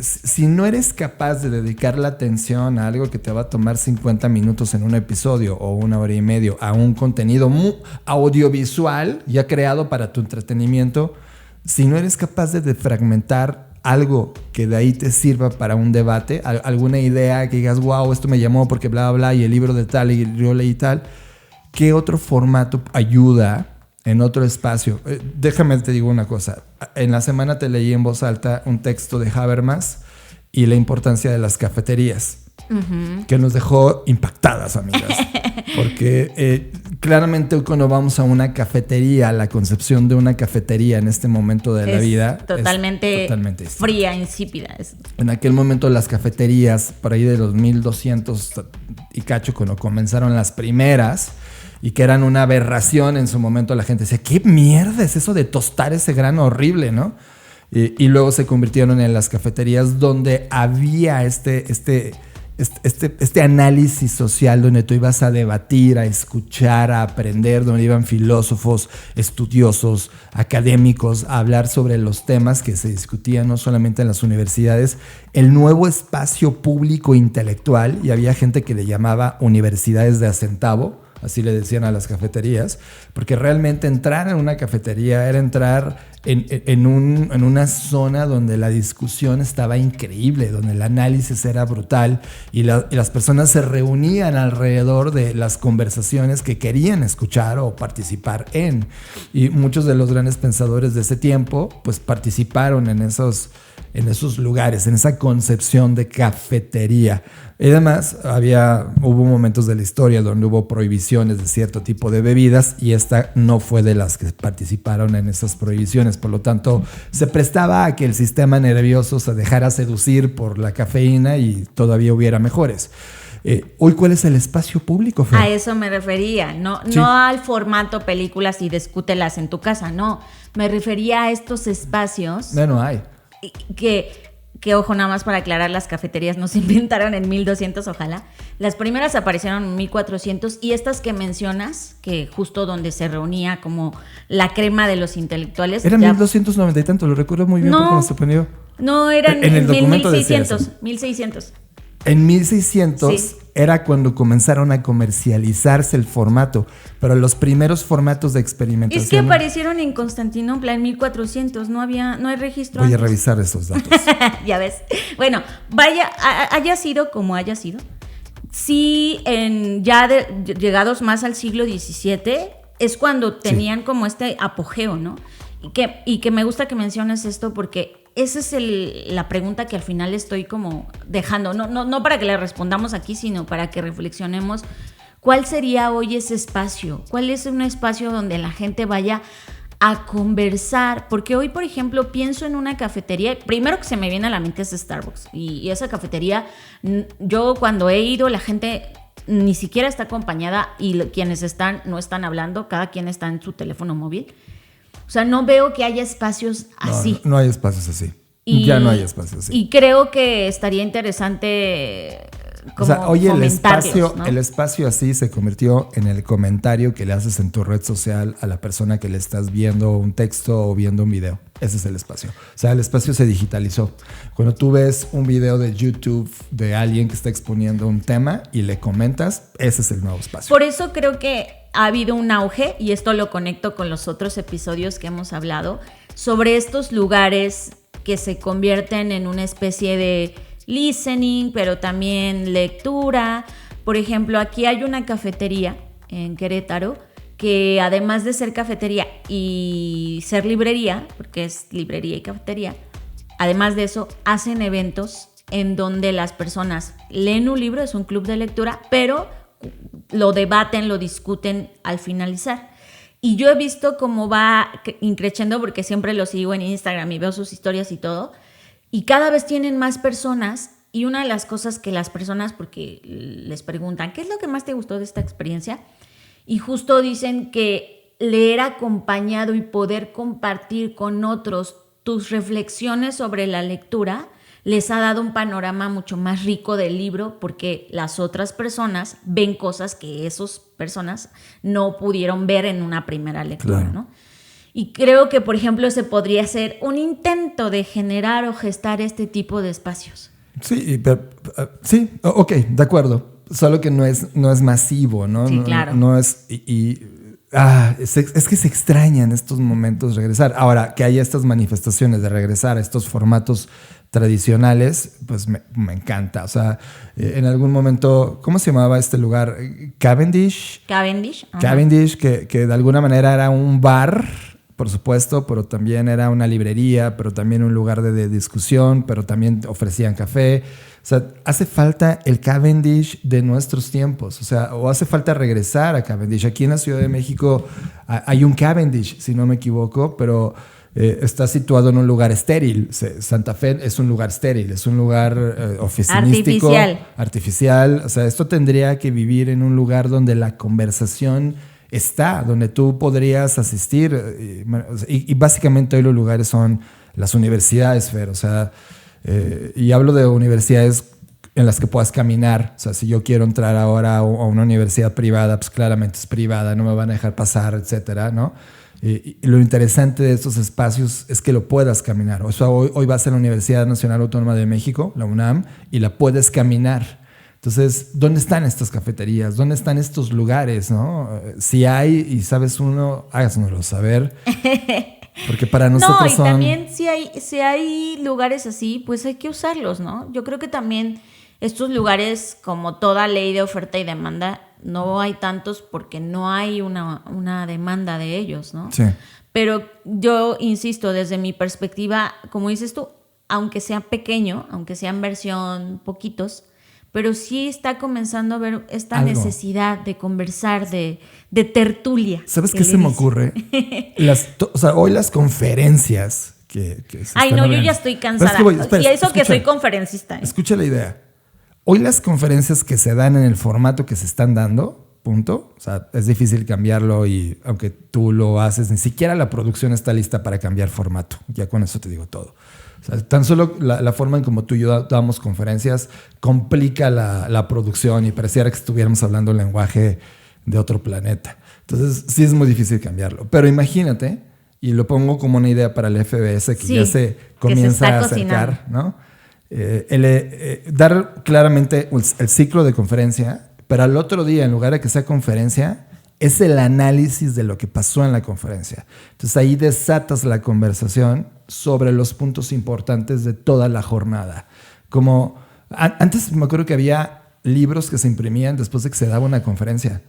Si no eres capaz de dedicar la atención a algo que te va a tomar 50 minutos en un episodio o 1 hora y media a un contenido audiovisual ya creado para tu entretenimiento, si no eres capaz de defragmentar algo que de ahí te sirva para un debate, alguna idea que digas, wow, esto me llamó porque bla, bla, bla, y el libro de tal y yo leí tal, ¿qué otro formato ayuda en otro espacio. Déjame te digo una cosa. En la semana te leí en voz alta un texto de Habermas y la importancia de las cafeterías, que nos dejó impactadas, amigas. Porque claramente hoy cuando vamos a una cafetería, la concepción de una cafetería en este momento de la vida totalmente es totalmente fría, insípida. En aquel momento las cafeterías, por ahí de los 1200 y cacho, cuando comenzaron las primeras, y que eran una aberración en su momento, la gente decía, ¿qué mierda es eso de tostar ese grano horrible, no? Y luego se convirtieron en las cafeterías donde había este análisis social, donde tú ibas a debatir, a escuchar, a aprender, donde iban filósofos, estudiosos, académicos a hablar sobre los temas que se discutían no solamente en las universidades, el nuevo espacio público intelectual, y había gente que le llamaba universidades de a centavo, así le decían a las cafeterías, porque realmente entrar en una cafetería era entrar en una zona donde la discusión estaba increíble, donde el análisis era brutal y las personas se reunían alrededor de las conversaciones que querían escuchar o participar en. Y muchos de los grandes pensadores de ese tiempo pues participaron en esos lugares, en esa concepción de cafetería. Y además hubo momentos de la historia donde hubo prohibiciones de cierto tipo de bebidas y esta no fue de las que participaron en esas prohibiciones. Por lo tanto, se prestaba a que el sistema nervioso se dejara seducir por la cafeína y todavía hubiera mejores. Hoy, ¿cuál es el espacio público, Fer? A eso me refería, no al formato películas y discútelas en tu casa, no. Me refería a estos espacios. No hay. Que ojo, nada más para aclarar, las cafeterías no se inventaron en 1200, ojalá. Las primeras aparecieron en 1400 y estas que mencionas, que justo donde se reunía como la crema de los intelectuales. Era 1290 y tanto, lo recuerdo muy bien porque me sorprendió. No, eran en el documento 1600. 1600. En 1600 sí. Era cuando comenzaron a comercializarse el formato, pero los primeros formatos de experimentación... Es que aparecieron en Constantinopla en 1400, no hay registro. Voy antes. a revisar esos datos. Ya ves. Bueno, haya sido como haya sido. Sí, llegados más al siglo XVII, es cuando tenían como este apogeo, ¿no? Y que me gusta que menciones esto porque esa es la pregunta que al final estoy como dejando, no para que la respondamos aquí, sino para que reflexionemos cuál sería hoy ese espacio, cuál es un espacio donde la gente vaya a conversar, porque hoy, por ejemplo, pienso en una cafetería, primero que se me viene a la mente es Starbucks, y esa cafetería, yo cuando he ido, la gente ni siquiera está acompañada y quienes no están hablando, cada quien está en su teléfono móvil. O sea, no veo que haya espacios así. No hay espacios así. Ya no hay espacios así. Y creo que estaría interesante como oye, ¿no? el espacio así se convirtió en el comentario que le haces en tu red social a la persona que le estás viendo un texto o viendo un video. Ese es el espacio. O sea, el espacio se digitalizó. Cuando tú ves un video de YouTube de alguien que está exponiendo un tema y le comentas, ese es el nuevo espacio. Por eso creo que ha habido un auge, y esto lo conecto con los otros episodios que hemos hablado, sobre estos lugares que se convierten en una especie de listening, pero también lectura. Por ejemplo, aquí hay una cafetería en Querétaro que además de ser cafetería y ser librería, porque es librería y cafetería, además de eso hacen eventos en donde las personas leen un libro, es un club de lectura, pero lo debaten, lo discuten al finalizar. Y yo he visto cómo va increciendo, porque siempre lo sigo en Instagram y veo sus historias y todo, y cada vez tienen más personas. Y una de las cosas que las personas, porque les preguntan, ¿qué es lo que más te gustó de esta experiencia? Y justo dicen que leer acompañado y poder compartir con otros tus reflexiones sobre la lectura les ha dado un panorama mucho más rico del libro, porque las otras personas ven cosas que esas personas no pudieron ver en una primera lectura, claro, ¿no? Y creo que, por ejemplo, ese podría ser un intento de generar o gestar este tipo de espacios. Sí, sí, ok, de acuerdo. Solo que no es masivo, ¿no? Sí, claro. No es... es que se extrañan estos momentos regresar. Ahora, que haya estas manifestaciones de regresar a estos formatos tradicionales, pues me encanta. O sea, en algún momento, ¿cómo se llamaba este lugar? Cavendish. Cavendish, que de alguna manera era un bar, por supuesto, pero también era una librería, pero también un lugar de discusión, pero también ofrecían café. O sea, hace falta el Cavendish de nuestros tiempos, o sea, o hace falta regresar a Cavendish. Aquí en la Ciudad de México hay un Cavendish, si no me equivoco, pero está situado en un lugar estéril. Santa Fe es un lugar estéril, es un lugar oficinístico. Artificial. O sea, esto tendría que vivir en un lugar donde la conversación está, donde tú podrías asistir. Y básicamente hoy los lugares son las universidades, Fer, o sea... y hablo de universidades en las que puedas caminar. O sea, si yo quiero entrar ahora a una universidad privada, pues claramente es privada, no me van a dejar pasar, etcétera, ¿no? Y lo interesante de estos espacios es que lo puedas caminar. O sea, hoy vas a la Universidad Nacional Autónoma de México, la UNAM, y la puedes caminar. Entonces, ¿dónde están estas cafeterías? ¿Dónde están estos lugares, no? Si hay y sabes uno, háganoslo saber. Porque para nosotros no, y también si hay lugares así, pues hay que usarlos, ¿no? Yo creo que también estos lugares, como toda ley de oferta y demanda, no hay tantos porque no hay una demanda de ellos, ¿no? Sí. Pero yo insisto, desde mi perspectiva, como dices tú, aunque sea pequeño, aunque sea en versión poquitos, pero sí está comenzando a ver esta necesidad de conversar, de tertulia. ¿Sabes qué se me ocurre? O sea, hoy las conferencias que se Ay, no, yo ya estoy cansada. Y eso que soy conferencista. Escucha la idea. Hoy las conferencias que se dan en el formato que se están dando, punto. O sea, es difícil cambiarlo y aunque tú lo haces, ni siquiera la producción está lista para cambiar formato. Ya con eso te digo todo. O sea, tan solo la forma en como tú y yo damos conferencias complica la producción y pareciera que estuviéramos hablando un lenguaje de otro planeta. Entonces, sí es muy difícil cambiarlo. Pero imagínate, y lo pongo como una idea para el FBS que ya se comienza a acercar, ¿no? Dar claramente el ciclo de conferencia, pero al otro día, en lugar de que sea conferencia, es el análisis de lo que pasó en la conferencia. Entonces ahí desatas la conversación sobre los puntos importantes de toda la jornada. Como antes me acuerdo que había libros que se imprimían después de que se daba una conferencia,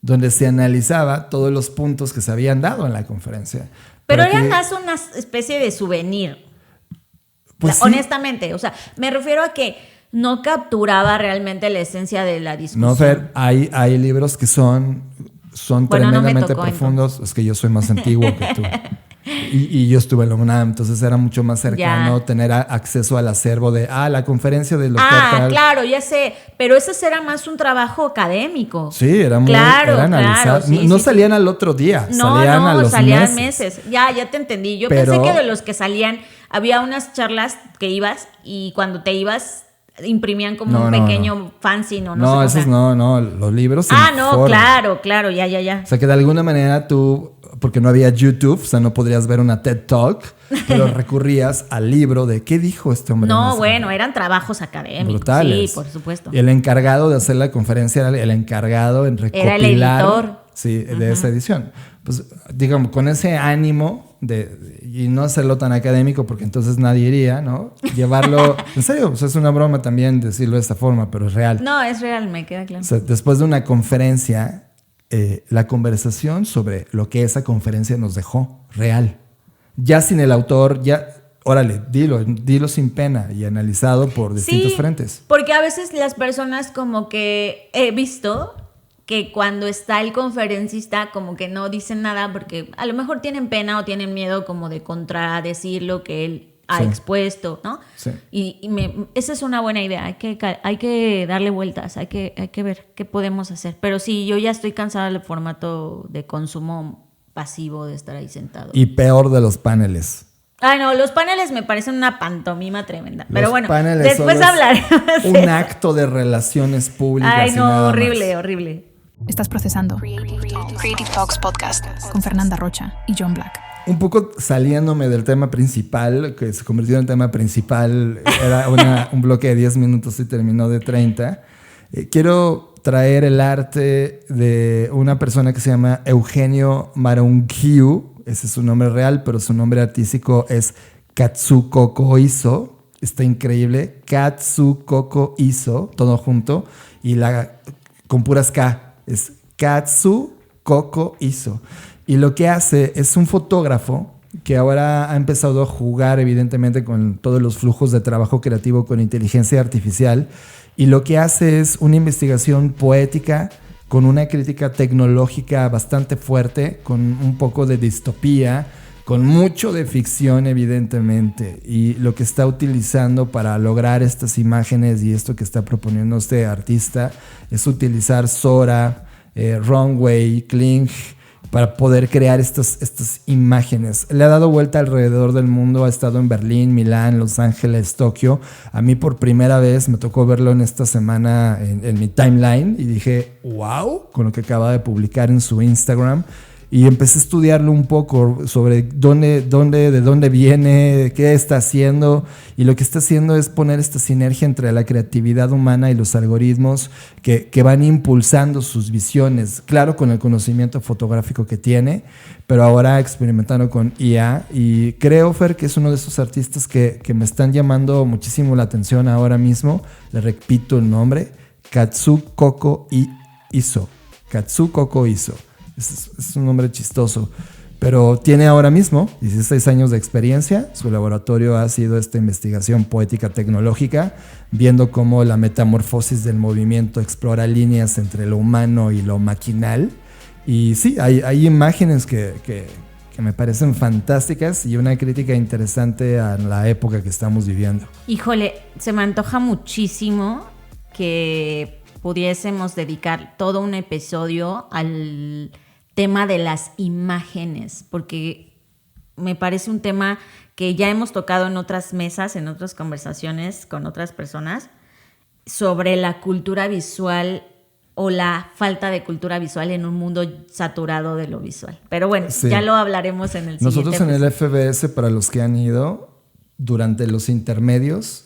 donde se analizaba todos los puntos que se habían dado en la conferencia. Pero era más una especie de souvenir. Pues honestamente, o sea, me refiero a que no capturaba realmente la esencia de la discusión. No, Fer, hay libros que son tremendamente profundos. Entonces. Es que yo soy más antiguo que tú. Y yo estuve en la UNAM, entonces era mucho más cercano tener acceso al acervo de la conferencia del doctor tal. Claro, ya sé, pero ese era más un trabajo académico. Sí, era analizado. No salían al otro día, salían a los meses. Ya te entendí. Yo pensé que de los que salían había unas charlas que ibas y cuando te ibas imprimían como un pequeño fanzine o no sé. Esos no, los libros. Claro, ya. O sea que de alguna manera tú, porque no había YouTube, o sea, no podrías ver una TED Talk, pero recurrías al libro de qué dijo este hombre. Eran trabajos académicos. Brutales. Sí, por supuesto. Y el encargado de hacer la conferencia era el encargado en recopilar. Era el editor. Sí, de esa edición. Pues, digamos, con ese ánimo y no hacerlo tan académico, porque entonces nadie iría, ¿no? Llevarlo. En serio, pues es una broma también decirlo de esta forma, pero es real. No, es real, me queda claro. O sea, después de una conferencia, la conversación sobre lo que esa conferencia nos dejó, real. Ya sin el autor, órale, dilo sin pena y analizado por distintos frentes. Porque a veces las personas como que he visto que cuando está el conferencista como que no dicen nada porque a lo mejor tienen pena o tienen miedo como de contradecir lo que él ha expuesto, ¿no? Sí. Esa es una buena idea, hay que darle vueltas, hay que ver qué podemos hacer. Pero sí, yo ya estoy cansada del formato de consumo pasivo de estar ahí sentado. Y peor de los paneles. No, los paneles me parecen una pantomima tremenda. Pero bueno, después hablaremos. Un acto de relaciones públicas. Horrible. Estás procesando Creative Talks Podcast con Fernanda Rocha y John Black. Un poco saliéndome del tema principal, que se convirtió en el tema principal, era un bloque de 10 minutos y terminó de 30. Quiero traer el arte de una persona que se llama Eugenio Marungiu. Ese es su nombre real, pero su nombre artístico es Katsuko Koiso. está increíble. Katsukoko Iso, todo junto. Y con puras K. Es Katsukoko Iso. Y lo que hace es un fotógrafo que ahora ha empezado a jugar evidentemente con todos los flujos de trabajo creativo con inteligencia artificial. Y lo que hace es una investigación poética con una crítica tecnológica bastante fuerte, con un poco de distopía, con mucho de ficción evidentemente, y lo que está utilizando para lograr estas imágenes y esto que está proponiendo este artista es utilizar Sora, Runway, Kling, para poder crear estas imágenes. Le ha dado vuelta alrededor del mundo, ha estado en Berlín, Milán, Los Ángeles, Tokio. A mí por primera vez me tocó verlo en esta semana en mi timeline y dije, wow, con lo que acaba de publicar en su Instagram. Y empecé a estudiarlo un poco sobre de dónde viene, qué está haciendo. Y lo que está haciendo es poner esta sinergia entre la creatividad humana y los algoritmos que van impulsando sus visiones. Claro, con el conocimiento fotográfico que tiene, pero ahora experimentando con IA. Y creo, Fer, que es uno de esos artistas que me están llamando muchísimo la atención ahora mismo. Le repito el nombre, Katsukoko Iso. Katsukoko Iso. Es un nombre chistoso, pero tiene ahora mismo 16 años de experiencia. Su laboratorio ha sido esta investigación poética tecnológica, viendo cómo la metamorfosis del movimiento explora líneas entre lo humano y lo maquinal. Y sí, hay imágenes que me parecen fantásticas y una crítica interesante a la época que estamos viviendo. Híjole, se me antoja muchísimo que pudiésemos dedicar todo un episodio al tema de las imágenes, porque me parece un tema que ya hemos tocado en otras mesas, en otras conversaciones con otras personas, sobre la cultura visual o la falta de cultura visual en un mundo saturado de lo visual. Pero bueno, sí, ya lo hablaremos en el siguiente episodio. Nosotros en el FBS, para los que han ido, durante los intermedios,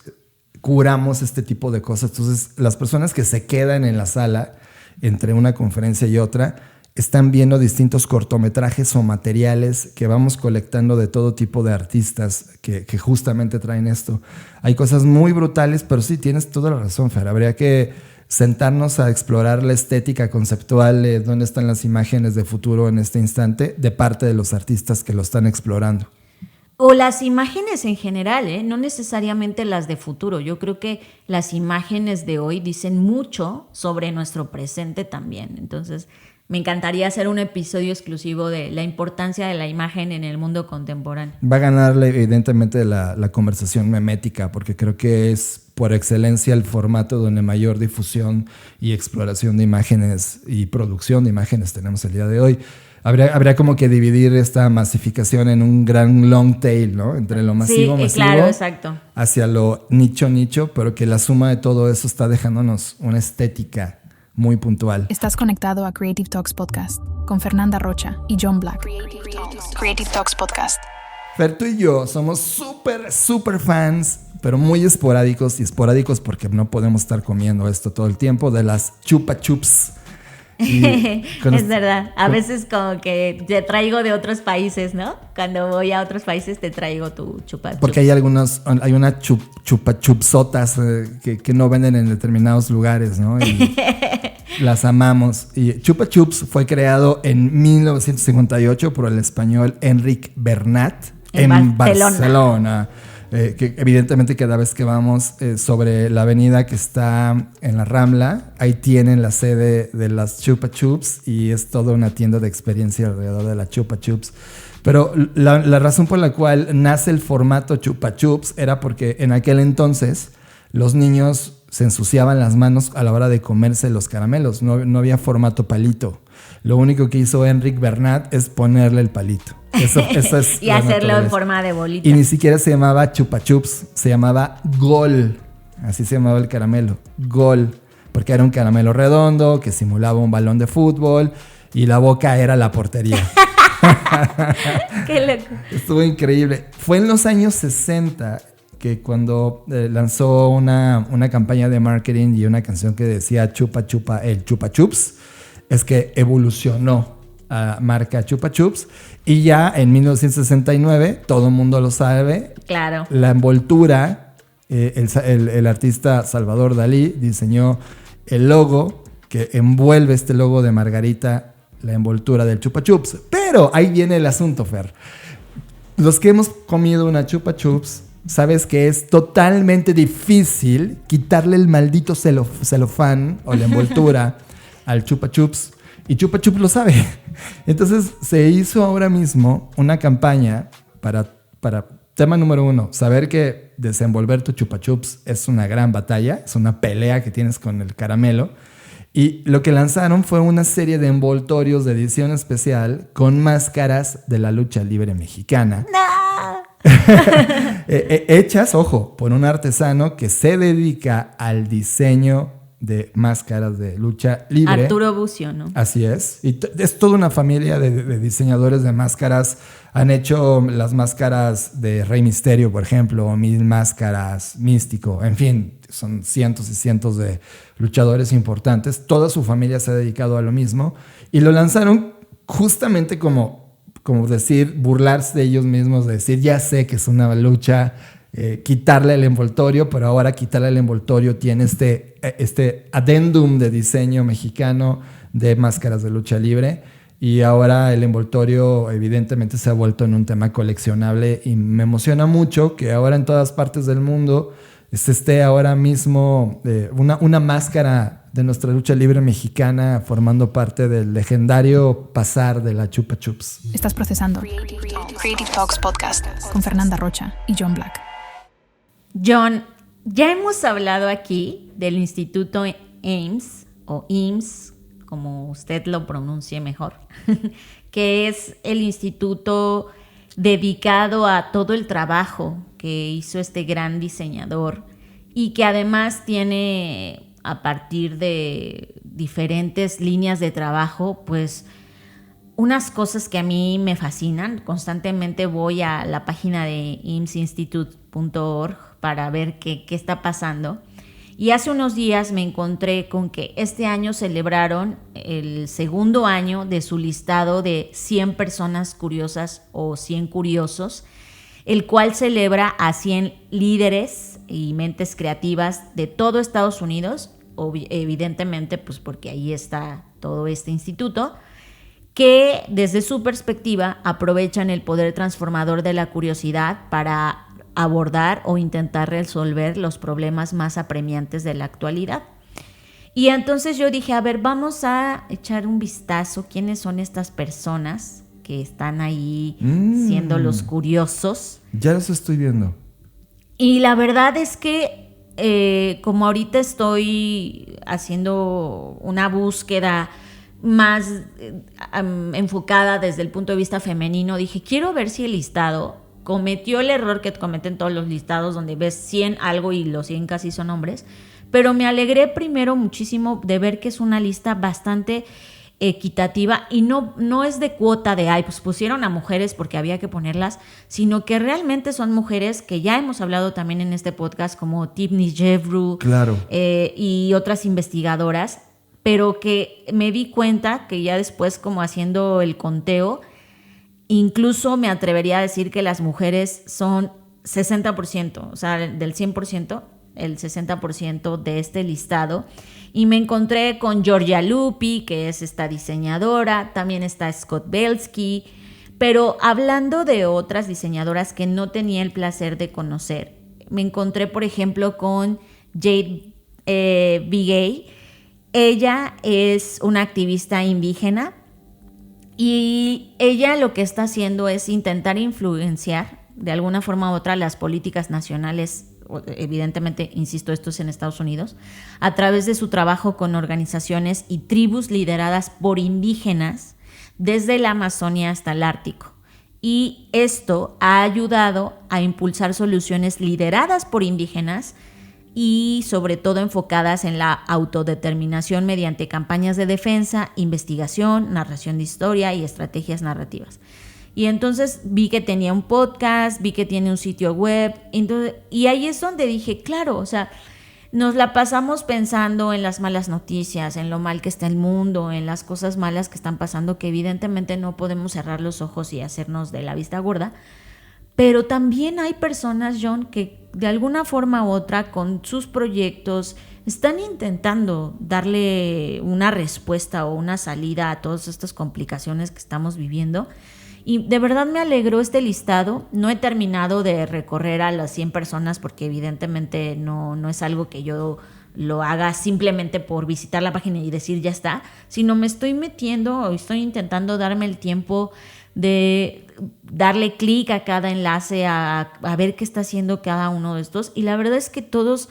curamos este tipo de cosas. Entonces, las personas que se quedan en la sala entre una conferencia y otra están viendo distintos cortometrajes o materiales que vamos colectando de todo tipo de artistas que justamente traen esto. Hay cosas muy brutales, pero sí, tienes toda la razón, Fer. Habría que sentarnos a explorar la estética conceptual de dónde están las imágenes de futuro en este instante de parte de los artistas que lo están explorando. O las imágenes en general, no necesariamente las de futuro. Yo creo que las imágenes de hoy dicen mucho sobre nuestro presente también. Entonces, me encantaría hacer un episodio exclusivo de la importancia de la imagen en el mundo contemporáneo. Va a ganarle evidentemente la conversación memética, porque creo que es por excelencia el formato donde mayor difusión y exploración de imágenes y producción de imágenes tenemos el día de hoy. Habría como que dividir esta masificación en un gran long tail, ¿no? Entre lo masivo, claro, exacto, hacia lo nicho, pero que la suma de todo eso está dejándonos una estética muy puntual. Estás conectado a Creative Talks Podcast con Fernanda Rocha y John Black. Creative Talks Podcast. Fer, tú y yo somos súper fans, pero muy esporádicos, y esporádicos porque no podemos estar comiendo esto todo el tiempo, de las Chupa Chups. Es verdad, a veces como que te traigo de otros países, ¿no? Cuando voy a otros países te traigo tu chupa chups. Porque hay unas chupa chupsotas que no venden en determinados lugares, ¿no? Y las amamos. Y Chupa Chups fue creado en 1958 por el español Enric Bernat en Barcelona. Que evidentemente cada vez que vamos sobre la avenida que está en la Rambla, ahí tienen la sede de las Chupa Chups y es toda una tienda de experiencia alrededor de la Chupa Chups. Pero la razón por la cual nace el formato Chupa Chups era porque en aquel entonces los niños se ensuciaban las manos a la hora de comerse los caramelos, no había formato palito. Lo único que hizo Enric Bernat es ponerle el palito. Eso es y hacerlo en forma de bolita. Y ni siquiera se llamaba Chupa Chups, se llamaba Gol. Así se llamaba el caramelo, Gol. Porque era un caramelo redondo que simulaba un balón de fútbol y la boca era la portería. Qué loco. Estuvo increíble. Fue en los años 60 que cuando lanzó una campaña de marketing y una canción que decía Chupa Chupa, el Chupa Chups, es que evolucionó a marca Chupa Chups. Y ya en 1969, todo el mundo lo sabe, claro, la envoltura el artista Salvador Dalí diseñó el logo que envuelve este logo de Margarita, la envoltura del Chupa Chups. Pero ahí viene el asunto, Fer. Los que hemos comido una Chupa Chups, sabes que es totalmente difícil quitarle el maldito celofán o la envoltura al Chupa Chups. Y Chupa Chups lo sabe. Entonces se hizo ahora mismo una campaña para tema número 1, saber que desenvolver tu Chupa Chups es una gran batalla, es una pelea que tienes con el caramelo. Y lo que lanzaron fue una serie de envoltorios de edición especial con máscaras de la lucha libre mexicana. ¡No! Hechas, ojo, por un artesano que se dedica al diseño de máscaras de lucha libre. Arturo Bucio, ¿no? Así es. Y es toda una familia de diseñadores de máscaras. Han hecho las máscaras de Rey Misterio, por ejemplo, o 1000 máscaras, Místico. En fin, son cientos y cientos de luchadores importantes. Toda su familia se ha dedicado a lo mismo. Y lo lanzaron justamente como decir, burlarse de ellos mismos, de decir, ya sé que es una lucha, quitarle el envoltorio, pero ahora quitarle el envoltorio tiene este adendum de diseño mexicano de máscaras de lucha libre. Y ahora el envoltorio evidentemente se ha vuelto en un tema coleccionable y me emociona mucho que ahora en todas partes del mundo se esté ahora mismo una máscara de nuestra lucha libre mexicana formando parte del legendario pasar de la Chupa Chups. Estás procesando Creative Talks Podcast con Fernanda Rocha y John Black. John, ya hemos hablado aquí del Instituto Ames o IMSS, como usted lo pronuncie mejor, que es el instituto dedicado a todo el trabajo que hizo este gran diseñador y que además tiene, a partir de diferentes líneas de trabajo, pues unas cosas que a mí me fascinan. Constantemente voy a la página de imsinstitute.org para ver qué está pasando. Y hace unos días me encontré con que este año celebraron el segundo año de su listado de 100 personas curiosas o 100 curiosos, el cual celebra a 100 líderes y mentes creativas de todo Estados Unidos, evidentemente pues porque ahí está todo este instituto, que desde su perspectiva aprovechan el poder transformador de la curiosidad para abordar o intentar resolver los problemas más apremiantes de la actualidad. Y entonces yo dije, a ver, vamos a echar un vistazo quiénes son estas personas que están ahí siendo los curiosos. Ya los estoy viendo. Y la verdad es que como ahorita estoy haciendo una búsqueda más enfocada desde el punto de vista femenino, dije, quiero ver si el listado cometió el error que cometen todos los listados donde ves 100 algo y los 100 casi son hombres, pero me alegré primero muchísimo de ver que es una lista bastante equitativa y no es de cuota de, pues pusieron a mujeres porque había que ponerlas, sino que realmente son mujeres que ya hemos hablado también en este podcast, como Tiffany Jevru, claro, y otras investigadoras, pero que me di cuenta que ya después, como haciendo el conteo, incluso me atrevería a decir que las mujeres son 60%, o sea, del 100%, el 60% de este listado. Y me encontré con Giorgia Lupi, que es esta diseñadora, también está Scott Belsky, pero hablando de otras diseñadoras que no tenía el placer de conocer, me encontré, por ejemplo, con Jade Begay. Ella es una activista indígena y ella lo que está haciendo es intentar influenciar de alguna forma u otra las políticas nacionales. Evidentemente, insisto, esto es en Estados Unidos, a través de su trabajo con organizaciones y tribus lideradas por indígenas desde la Amazonia hasta el Ártico. Y esto ha ayudado a impulsar soluciones lideradas por indígenas y sobre todo enfocadas en la autodeterminación mediante campañas de defensa, investigación, narración de historia y estrategias narrativas. Y entonces vi que tenía un podcast, vi que tiene un sitio web, y ahí es donde dije, claro, o sea, nos la pasamos pensando en las malas noticias, en lo mal que está el mundo, en las cosas malas que están pasando, que evidentemente no podemos cerrar los ojos y hacernos de la vista gorda, Pero también hay personas, John, que de alguna forma u otra con sus proyectos están intentando darle una respuesta o una salida a todas estas complicaciones que estamos viviendo. Y de verdad me alegró este listado. No he terminado de recorrer a las 100 personas porque evidentemente no es algo que yo lo haga simplemente por visitar la página y decir ya está, sino me estoy metiendo o estoy intentando darme el tiempo de darle clic a cada enlace, a ver qué está haciendo cada uno de estos. Y la verdad es que todos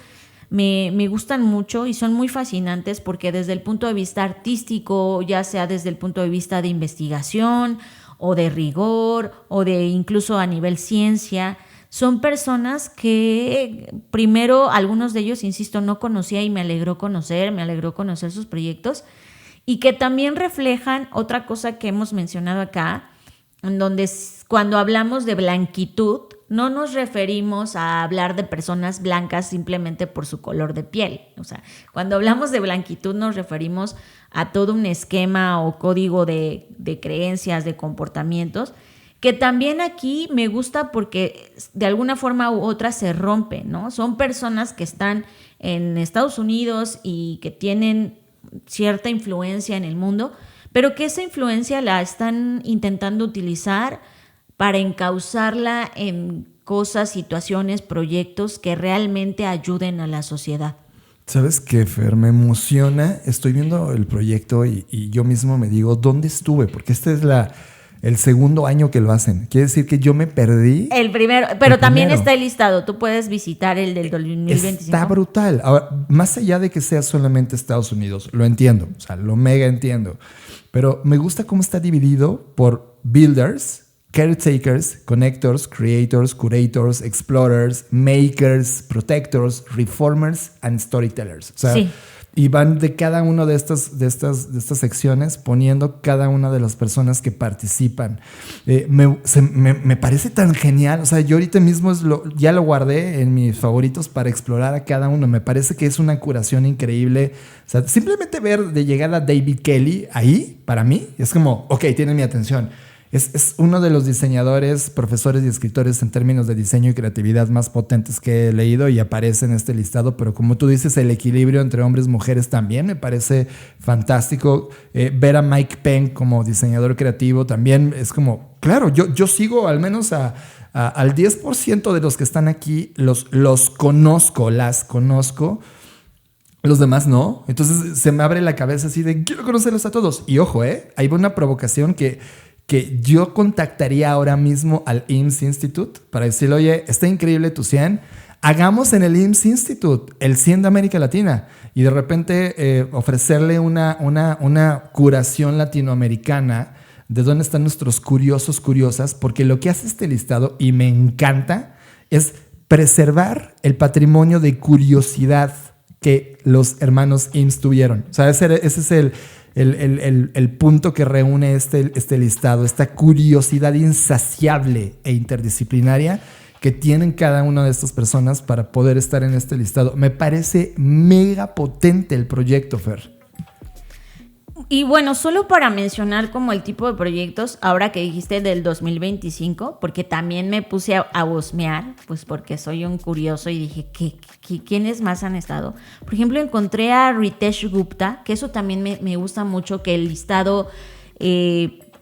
me gustan mucho y son muy fascinantes porque desde el punto de vista artístico, ya sea desde el punto de vista de investigación o de rigor o de incluso a nivel ciencia, son personas que primero algunos de ellos, insisto, no conocía y me alegró conocer sus proyectos y que también reflejan otra cosa que hemos mencionado acá, en donde cuando hablamos de blanquitud no nos referimos a hablar de personas blancas simplemente por su color de piel. O sea, cuando hablamos de blanquitud nos referimos a todo un esquema o código de creencias, de comportamientos, que también aquí me gusta porque de alguna forma u otra se rompe, ¿no? Son personas que están en Estados Unidos y que tienen cierta influencia en el mundo, pero que esa influencia la están intentando utilizar para encauzarla en cosas, situaciones, proyectos que realmente ayuden a la sociedad. ¿Sabes qué, Fer? Me emociona. Estoy viendo el proyecto y yo mismo me digo, ¿dónde estuve? Porque este es el segundo año que lo hacen. Quiere decir que yo me perdí. El primero, pero también está el listado. Tú puedes visitar el del 2025. Está brutal. Ahora, más allá de que sea solamente Estados Unidos, lo entiendo. O sea, lo mega entiendo. Pero me gusta cómo está dividido por builders, caretakers, connectors, creators, curators, explorers, makers, protectors, reformers and storytellers. O sea, sí. Y van de cada una de estas secciones poniendo cada una de las personas que participan. Me parece tan genial. O sea, yo ahorita mismo ya lo guardé en mis favoritos para explorar a cada uno. Me parece que es una curación increíble. O sea, simplemente ver de llegada a David Kelley ahí, para mí, es como, ok, tiene mi atención. Es uno de los diseñadores, profesores y escritores en términos de diseño y creatividad más potentes que he leído y aparece en este listado, pero como tú dices, el equilibrio entre hombres y mujeres también me parece fantástico. Ver a Mike Penn como diseñador creativo también es como, claro, yo sigo al menos al 10% de los que están aquí, los conozco, las conozco. Los demás no. Entonces se me abre la cabeza así de quiero conocerlos a todos. Y ojo, hay una provocación que yo contactaría ahora mismo al IMSS Institute para decirle, oye, está increíble tu 100, hagamos en el IMSS Institute el 100 de América Latina y de repente ofrecerle una curación latinoamericana de dónde están nuestros curiosos, curiosas, porque lo que hace este listado, y me encanta, es preservar el patrimonio de curiosidad que los hermanos IMSS tuvieron. O sea, ese es el punto que reúne este listado, esta curiosidad insaciable e interdisciplinaria que tienen cada una de estas personas para poder estar en este listado. Me parece mega potente el proyecto, Fer. Y bueno, solo para mencionar como el tipo de proyectos, ahora que dijiste del 2025, porque también me puse a husmear, pues porque soy un curioso y dije, ¿quiénes más han estado? Por ejemplo, encontré a Ritesh Gupta, que eso también me gusta mucho, que el listado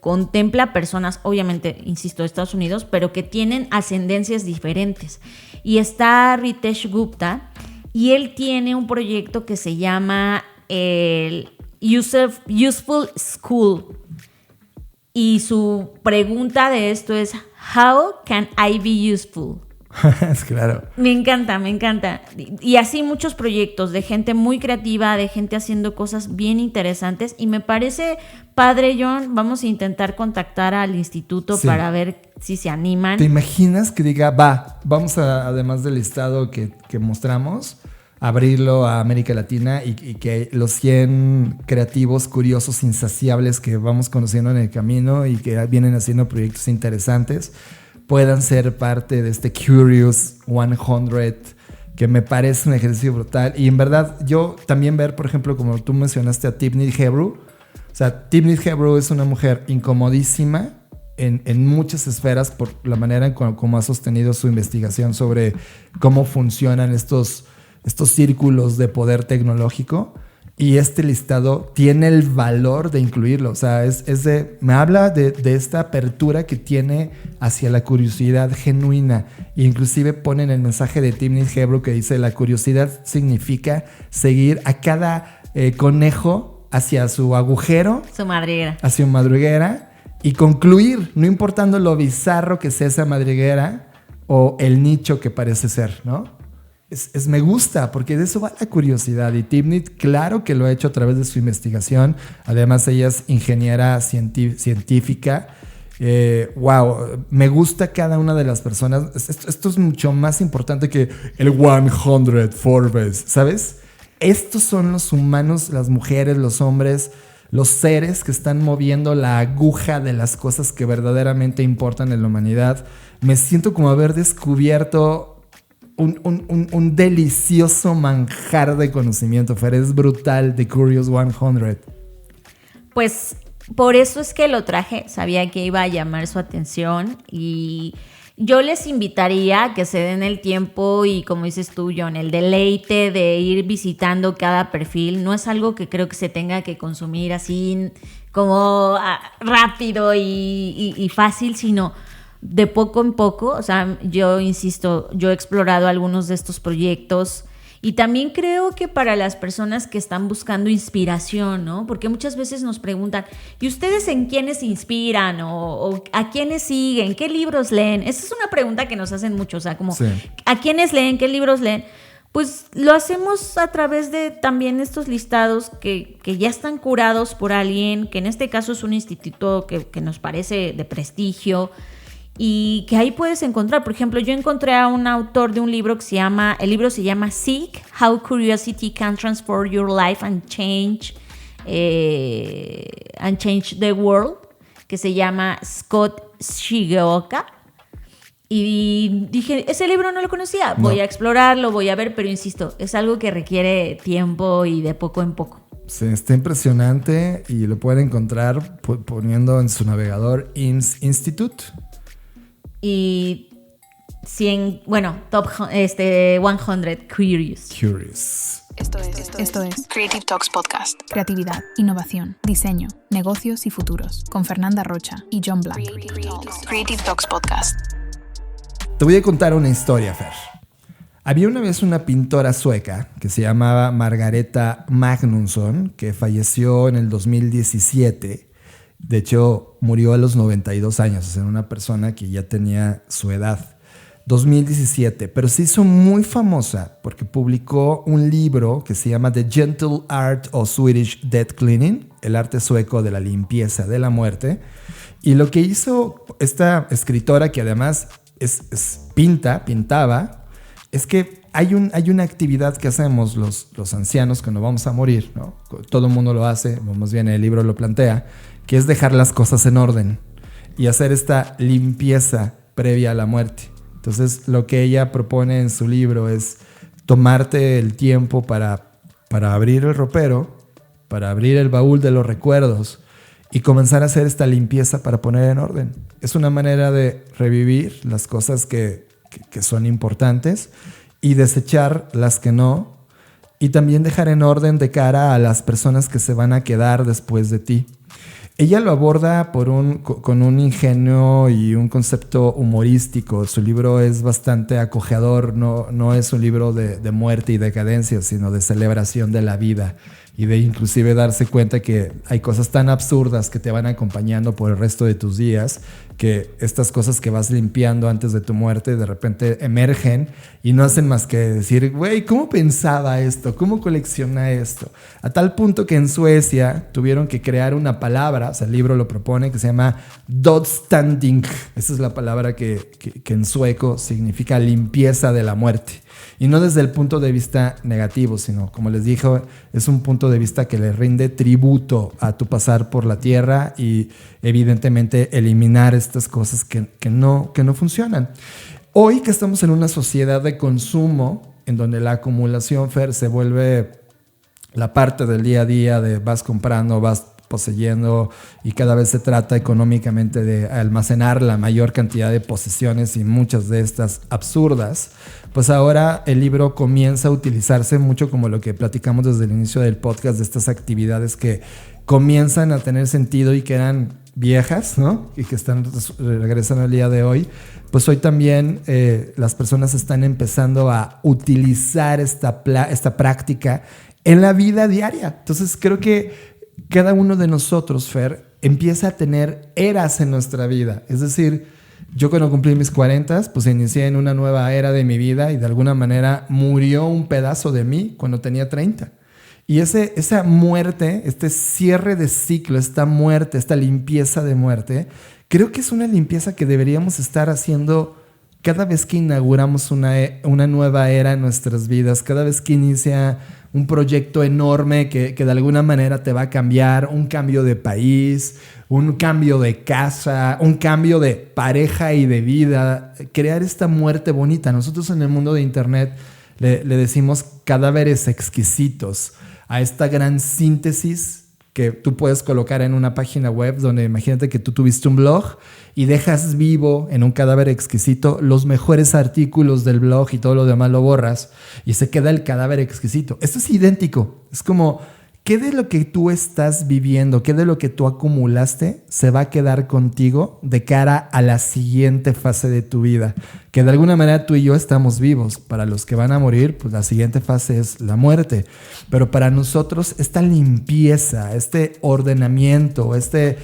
contempla personas, obviamente, insisto, de Estados Unidos, pero que tienen ascendencias diferentes. Y está Ritesh Gupta, y él tiene un proyecto que se llama el Useful School. Y su pregunta de esto es How can I be useful? Claro. Me encanta. Y así muchos proyectos de gente muy creativa, de gente haciendo cosas bien interesantes. Y me parece padre, John. Vamos a intentar contactar al instituto para ver si se animan. ¿Te imaginas que diga, vamos a, además del listado que mostramos, abrirlo a América Latina y que los 100 creativos, curiosos, insaciables que vamos conociendo en el camino y que vienen haciendo proyectos interesantes puedan ser parte de este Curious 100, que me parece un ejercicio brutal? Y en verdad yo también ver, por ejemplo, como tú mencionaste a Timnit Gebru. O sea, Timnit Gebru es una mujer incomodísima, en muchas esferas por la manera en cómo ha sostenido su investigación sobre cómo funcionan estos círculos de poder tecnológico. Y este listado tiene el valor de incluirlo. O sea, me habla de esta apertura que tiene hacia la curiosidad genuina. E inclusive ponen el mensaje de Timnit Gebru que dice: la curiosidad significa seguir a cada conejo hacia su agujero. Su madriguera. Hacia su madriguera. Y concluir, no importando lo bizarro que sea esa madriguera o el nicho que parece ser, ¿no? Me gusta, porque de eso va la curiosidad. Y Timnit, claro que lo ha hecho a través de su investigación. Además, ella es ingeniera científica. Wow, me gusta cada una de las personas. Esto es mucho más importante que el 100 Forbes, ¿sabes? Estos son los humanos, las mujeres, los hombres, los seres que están moviendo la aguja de las cosas que verdaderamente importan en la humanidad. Me siento como haber descubierto un delicioso manjar de conocimiento, Fer. Es brutal, The Curious 100. Pues por eso es que lo traje. Sabía que iba a llamar su atención y yo les invitaría a que se den el tiempo y, como dices tú, John, el deleite de ir visitando cada perfil. No es algo que creo que se tenga que consumir así como rápido y fácil, sino de poco en poco. O sea, yo insisto, yo he explorado algunos de estos proyectos y también creo que para las personas que están buscando inspiración, ¿no? Porque muchas veces nos preguntan, ¿y ustedes en quiénes se inspiran? ¿O a quiénes siguen? ¿Qué libros leen? Esa es una pregunta que nos hacen mucho, o sea, como, sí, ¿a quiénes leen? ¿Qué libros leen? Pues lo hacemos a través de también estos listados que ya están curados por alguien, que en este caso es un instituto que nos parece de prestigio, y que ahí puedes encontrar. Por ejemplo, yo encontré a un autor de un libro el libro se llama Seek, How Curiosity Can Transform Your Life and Change the World, que se llama Scott Shigeoka. Y dije, ese libro no lo conocía, voy a explorarlo, voy a ver, pero insisto, es algo que requiere tiempo y de poco en poco. Sí, está impresionante y lo pueden encontrar poniendo en su navegador Institute. Y 100, top 100 Curious. Esto es Creative Talks Podcast. Creatividad, innovación, diseño, negocios y futuros. Con Fernanda Rocha y John Black. Creative Talks Podcast. Te voy a contar una historia, Fer. Había una vez una pintora sueca que se llamaba Margareta Magnusson, que falleció en el 2017. De hecho, murió a los 92 años, o sea, una persona que ya tenía su edad. 2017, pero se hizo muy famosa porque publicó un libro que se llama The Gentle Art of Swedish Death Cleaning, el arte sueco de la limpieza de la muerte. Y lo que hizo esta escritora, que además pintaba, es que hay una actividad que hacemos los ancianos cuando vamos a morir, ¿no? Todo el mundo lo hace, más bien el libro lo plantea, que es dejar las cosas en orden y hacer esta limpieza previa a la muerte. Entonces, lo que ella propone en su libro es tomarte el tiempo para abrir el ropero, para abrir el baúl de los recuerdos y comenzar a hacer esta limpieza para poner en orden. Es una manera de revivir las cosas que son importantes y desechar las que no, y también dejar en orden de cara a las personas que se van a quedar después de ti. Ella lo aborda con un ingenio y un concepto humorístico. Su libro es bastante acogedor, no es un libro de muerte y decadencia, sino de celebración de la vida y de inclusive darse cuenta que hay cosas tan absurdas que te van acompañando por el resto de tus días, que estas cosas que vas limpiando antes de tu muerte de repente emergen y no hacen más que decir, güey, ¿cómo pensaba esto? ¿Cómo colecciona esto? A tal punto que en Suecia tuvieron que crear una palabra, o sea, el libro lo propone, que se llama dödsstanding. Esa es la palabra que en sueco significa limpieza de la muerte. Y no desde el punto de vista negativo, sino, como les dije, es un punto de vista que le rinde tributo a tu pasar por la tierra y evidentemente eliminar estas cosas que no funcionan. Hoy que estamos en una sociedad de consumo, en donde la acumulación, Fer, se vuelve la parte del día a día de vas comprando, vas poseyendo y cada vez se trata económicamente de almacenar la mayor cantidad de posesiones y muchas de estas absurdas, pues ahora el libro comienza a utilizarse mucho como lo que platicamos desde el inicio del podcast, de estas actividades que comienzan a tener sentido y que eran viejas, ¿no? Y que regresando al día de hoy. Pues hoy también las personas están empezando a utilizar esta práctica en la vida diaria. Entonces creo que cada uno de nosotros, Fer, empieza a tener eras en nuestra vida. Es decir, yo cuando cumplí mis 40, pues inicié en una nueva era de mi vida y de alguna manera murió un pedazo de mí cuando tenía 30. Y esa muerte, este cierre de ciclo, esta muerte, esta limpieza de muerte, creo que es una limpieza que deberíamos estar haciendo cada vez que inauguramos una nueva era en nuestras vidas, cada vez que inicia un proyecto enorme que de alguna manera te va a cambiar, un cambio de país, un cambio de casa, un cambio de pareja y de vida, crear esta muerte bonita. Nosotros en el mundo de internet le decimos cadáveres exquisitos a esta gran síntesis que tú puedes colocar en una página web donde imagínate que tú tuviste un blog y dejas vivo en un cadáver exquisito los mejores artículos del blog y todo lo demás lo borras y se queda el cadáver exquisito. Esto es idéntico. Es como, ¿qué de lo que tú estás viviendo, qué de lo que tú acumulaste se va a quedar contigo de cara a la siguiente fase de tu vida? Que de alguna manera tú y yo estamos vivos. Para los que van a morir, pues la siguiente fase es la muerte. Pero para nosotros esta limpieza, este ordenamiento, este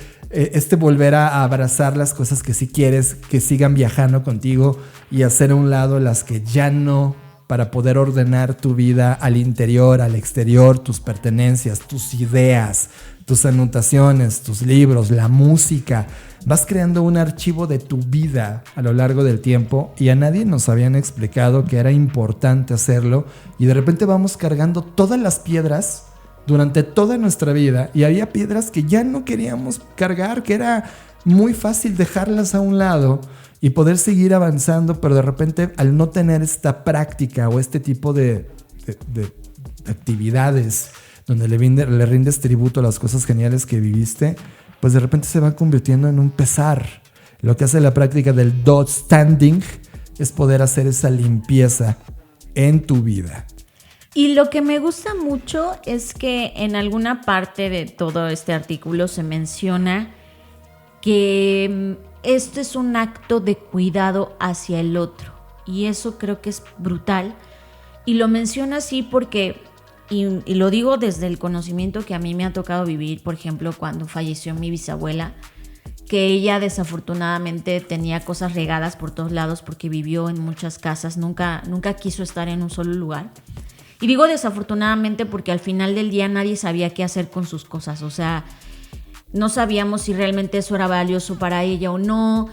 volver a abrazar las cosas que sí quieres, que sigan viajando contigo y hacer a un lado las que ya no, para poder ordenar tu vida al interior, al exterior, tus pertenencias, tus ideas, tus anotaciones, tus libros, la música. Vas creando un archivo de tu vida a lo largo del tiempo y a nadie nos habían explicado que era importante hacerlo y de repente vamos cargando todas las piedras durante toda nuestra vida y había piedras que ya no queríamos cargar, que era muy fácil dejarlas a un lado y poder seguir avanzando, pero de repente al no tener esta práctica o este tipo de actividades donde le rindes tributo a las cosas geniales que viviste, pues de repente se va convirtiendo en un pesar. Lo que hace la práctica del dot standing es poder hacer esa limpieza en tu vida. Y lo que me gusta mucho es que en alguna parte de todo este artículo se menciona que esto es un acto de cuidado hacia el otro. Y eso creo que es brutal. Y lo menciona así porque, y lo digo desde el conocimiento que a mí me ha tocado vivir, por ejemplo, cuando falleció mi bisabuela, que ella desafortunadamente tenía cosas regadas por todos lados porque vivió en muchas casas, nunca quiso estar en un solo lugar. Y digo desafortunadamente porque al final del día nadie sabía qué hacer con sus cosas, o sea, no sabíamos si realmente eso era valioso para ella o no.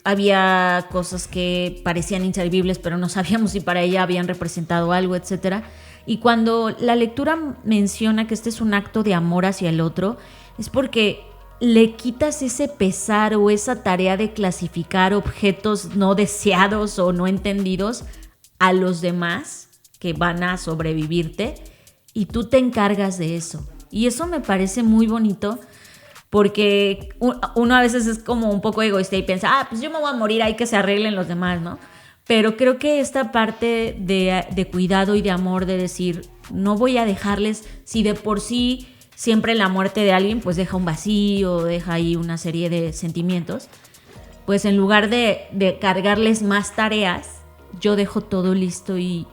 Había cosas que parecían inservibles, pero no sabíamos si para ella habían representado algo, etc. Y cuando la lectura menciona que este es un acto de amor hacia el otro, es porque le quitas ese pesar o esa tarea de clasificar objetos no deseados o no entendidos a los demás que van a sobrevivirte y tú te encargas de eso. Y eso me parece muy bonito porque uno a veces es como un poco egoísta y piensa, pues yo me voy a morir, hay que se arreglen los demás, ¿no? Pero creo que esta parte de cuidado y de amor, de decir, no voy a dejarles, si de por sí siempre la muerte de alguien pues deja un vacío, deja ahí una serie de sentimientos, pues en lugar de cargarles más tareas, yo dejo todo listo y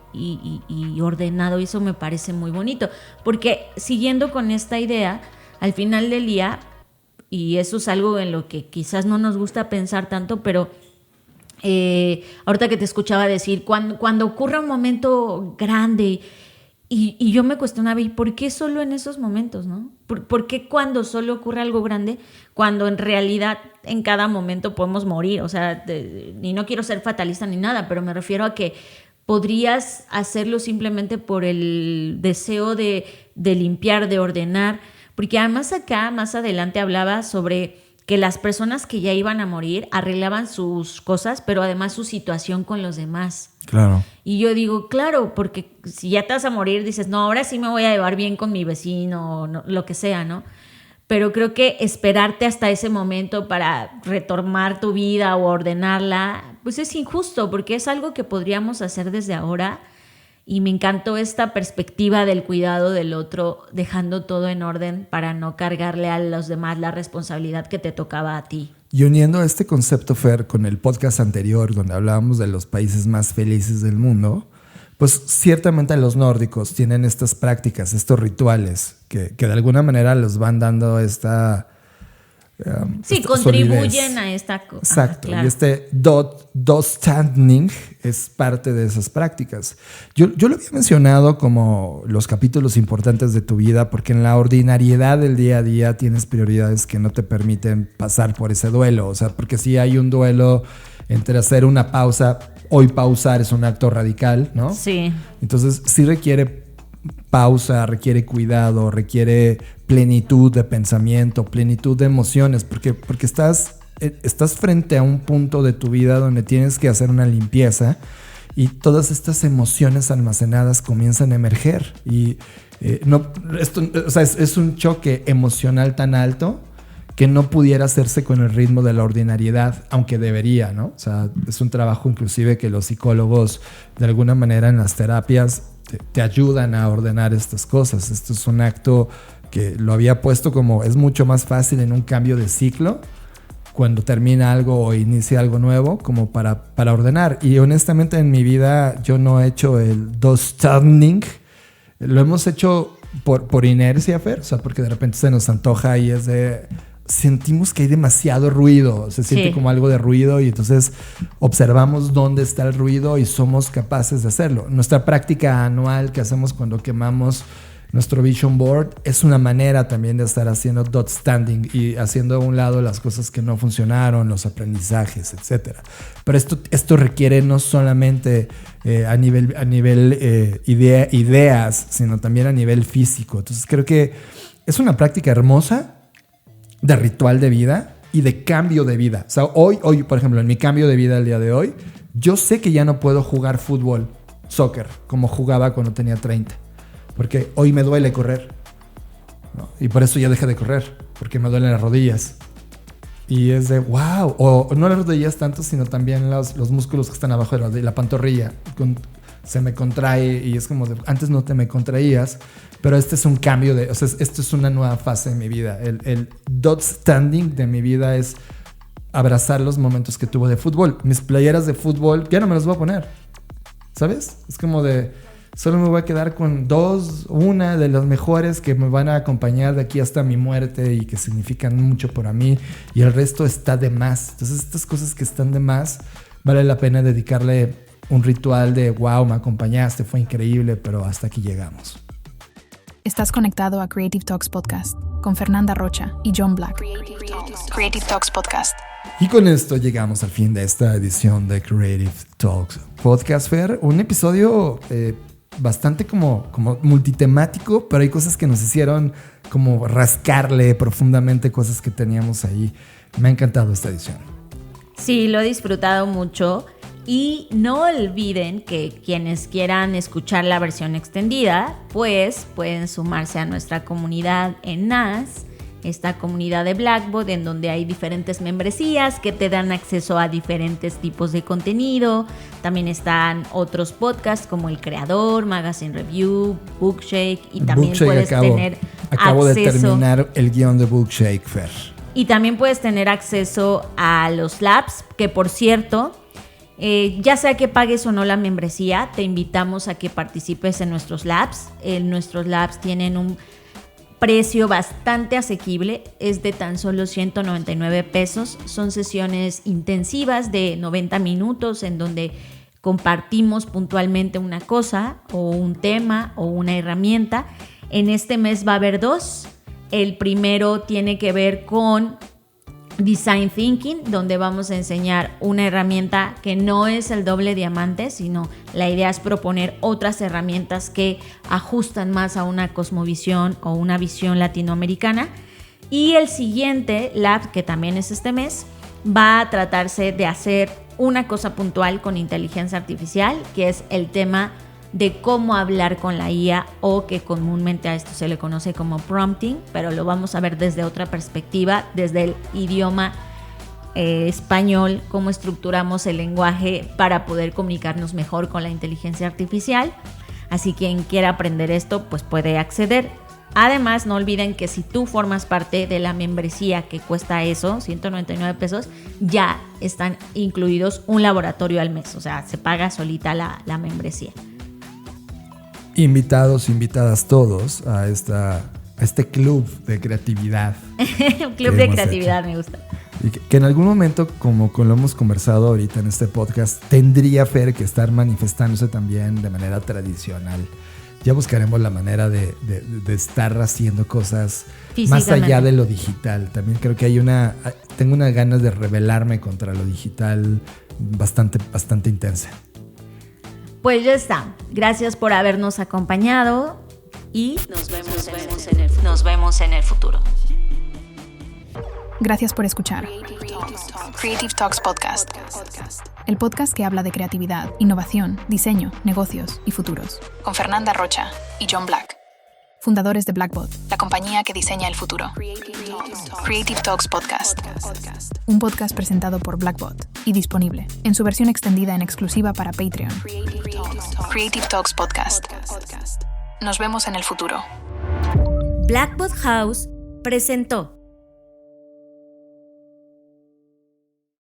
ordenado, y eso me parece muy bonito, porque siguiendo con esta idea, al final del día, y eso es algo en lo que quizás no nos gusta pensar tanto, pero ahorita que te escuchaba decir, cuando ocurra un momento grande, y yo me cuestionaba, ¿y por qué solo en esos momentos, no? ¿Por qué cuando solo ocurre algo grande, cuando en realidad en cada momento podemos morir? O sea, y no quiero ser fatalista ni nada, pero me refiero a que podrías hacerlo simplemente por el deseo de limpiar, de ordenar, porque además acá, más adelante hablaba sobre que las personas que ya iban a morir arreglaban sus cosas, pero además su situación con los demás. Claro. Y yo digo, claro, porque si ya te vas a morir, dices, no, ahora sí me voy a llevar bien con mi vecino, o no, lo que sea, ¿no? pero creo que esperarte hasta ese momento para retomar tu vida o ordenarla, pues es injusto, porque es algo que podríamos hacer desde ahora. Y me encantó esta perspectiva del cuidado del otro, dejando todo en orden para no cargarle a los demás la responsabilidad que te tocaba a ti. Y uniendo este concepto, Fer, con el podcast anterior donde hablábamos de los países más felices del mundo, pues ciertamente los nórdicos tienen estas prácticas, estos rituales que de alguna manera los van dando esta contribuyen solidez a esta cosa. Exacto, claro. y este dotstanding es parte de esas prácticas. Yo lo había mencionado como los capítulos importantes de tu vida, porque en la ordinariedad del día a día tienes prioridades que no te permiten pasar por ese duelo. O sea, porque si hay un duelo entre hacer una pausa, hoy pausar es un acto radical, ¿no? Sí. Entonces sí requiere pausa, requiere cuidado, requiere plenitud de pensamiento, plenitud de emociones, porque estás frente a un punto de tu vida donde tienes que hacer una limpieza y todas estas emociones almacenadas comienzan a emerger. Y es un choque emocional tan alto que no pudiera hacerse con el ritmo de la ordinariedad, aunque debería, ¿no? O sea, es un trabajo inclusive que los psicólogos de alguna manera en las terapias te ayudan a ordenar estas cosas. Esto es un acto que lo había puesto como es mucho más fácil en un cambio de ciclo, cuando termina algo o inicia algo nuevo, como para ordenar. Y honestamente en mi vida yo no he hecho el dotstanding. Lo hemos hecho por inercia, Fer, o sea, porque de repente se nos antoja y sentimos que hay demasiado ruido, se siente como algo de ruido y entonces observamos dónde está el ruido y somos capaces de hacerlo. Nuestra práctica anual que hacemos cuando quemamos nuestro vision board es una manera también de estar haciendo dotstanding y haciendo a un lado las cosas que no funcionaron, los aprendizajes, etc. Pero esto requiere no solamente a nivel ideas, sino también a nivel físico. Entonces creo que es una práctica hermosa de ritual de vida y de cambio de vida. O sea, hoy, por ejemplo, en mi cambio de vida el día de hoy, yo sé que ya no puedo jugar fútbol, soccer, como jugaba cuando tenía 30. Porque hoy me duele correr, ¿no? Y por eso ya dejé de correr, porque me duelen las rodillas. Y es de wow. O no las rodillas tanto, sino también los músculos que están abajo de la pantorrilla. Se me contrae y es como de, antes no te me contraías. Pero este es un cambio o sea, esto es una nueva fase en mi vida. El dotstanding de mi vida es abrazar los momentos que tuve de fútbol. Mis playeras de fútbol ya no me las voy a poner, ¿sabes? Es como de, solo me voy a quedar con una de las mejores que me van a acompañar de aquí hasta mi muerte y que significan mucho para mí, y el resto está de más. Entonces estas cosas que están de más, vale la pena dedicarle un ritual de wow, me acompañaste, fue increíble, pero hasta aquí llegamos. Estás conectado a Creative Talks Podcast con Fernanda Rocha y John Black. Creative Talks Podcast. Y con esto llegamos al fin de esta edición de Creative Talks Podcast, Fer. Un episodio bastante como multitemático, pero hay cosas que nos hicieron como rascarle profundamente cosas que teníamos ahí. Me ha encantado esta edición. Sí, lo he disfrutado mucho. Y no olviden que quienes quieran escuchar la versión extendida, pues pueden sumarse a nuestra comunidad en NAS, esta comunidad de Blackboard, en donde hay diferentes membresías que te dan acceso a diferentes tipos de contenido. También están otros podcasts como El Creador, Magazine Review, Bookshake, y también puedes tener acabo acceso. De terminar el guión de Bookshake, Fer. Y también puedes tener acceso a los labs, que por cierto, ya sea que pagues o no la membresía, te invitamos a que participes en nuestros labs. Nuestros labs tienen un precio bastante asequible, es de tan solo 199 pesos. Son sesiones intensivas de 90 minutos en donde compartimos puntualmente una cosa o un tema o una herramienta. En este mes va a haber 2. El primero tiene que ver con Design Thinking, donde vamos a enseñar una herramienta que no es el doble diamante, sino la idea es proponer otras herramientas que ajustan más a una cosmovisión o una visión latinoamericana. Y el siguiente lab, que también es este mes, va a tratarse de hacer una cosa puntual con inteligencia artificial, que es el tema de cómo hablar con la IA, o que comúnmente a esto se le conoce como prompting, pero lo vamos a ver desde otra perspectiva, desde el idioma español, cómo estructuramos el lenguaje para poder comunicarnos mejor con la inteligencia artificial. Así que quien quiera aprender esto, pues puede acceder. Además, no olviden que si tú formas parte de la membresía que cuesta eso, 199 pesos, ya están incluidos un laboratorio al mes. O sea, se paga solita la membresía. Invitados, invitadas todos a este club de creatividad. Un club de creatividad, me gusta. Y que en algún momento, como lo hemos conversado ahorita en este podcast, tendría Fer que estar manifestándose también de manera tradicional. Ya buscaremos la manera de estar haciendo cosas más allá de lo digital. También creo que tengo unas ganas de rebelarme contra lo digital bastante intensa. Pues ya está. Gracias por habernos acompañado y nos vemos en el futuro. Gracias por escuchar Creative Talks Podcast, el podcast que habla de creatividad, innovación, diseño, negocios y futuros, con Fernanda Rocha y John Black, fundadores de Blackbot, la compañía que diseña el futuro. Creative Talks Podcast, un podcast presentado por Blackbot y disponible en su versión extendida en exclusiva para Patreon. Creative Talks Podcast. Nos vemos en el futuro. Blackbot House presentó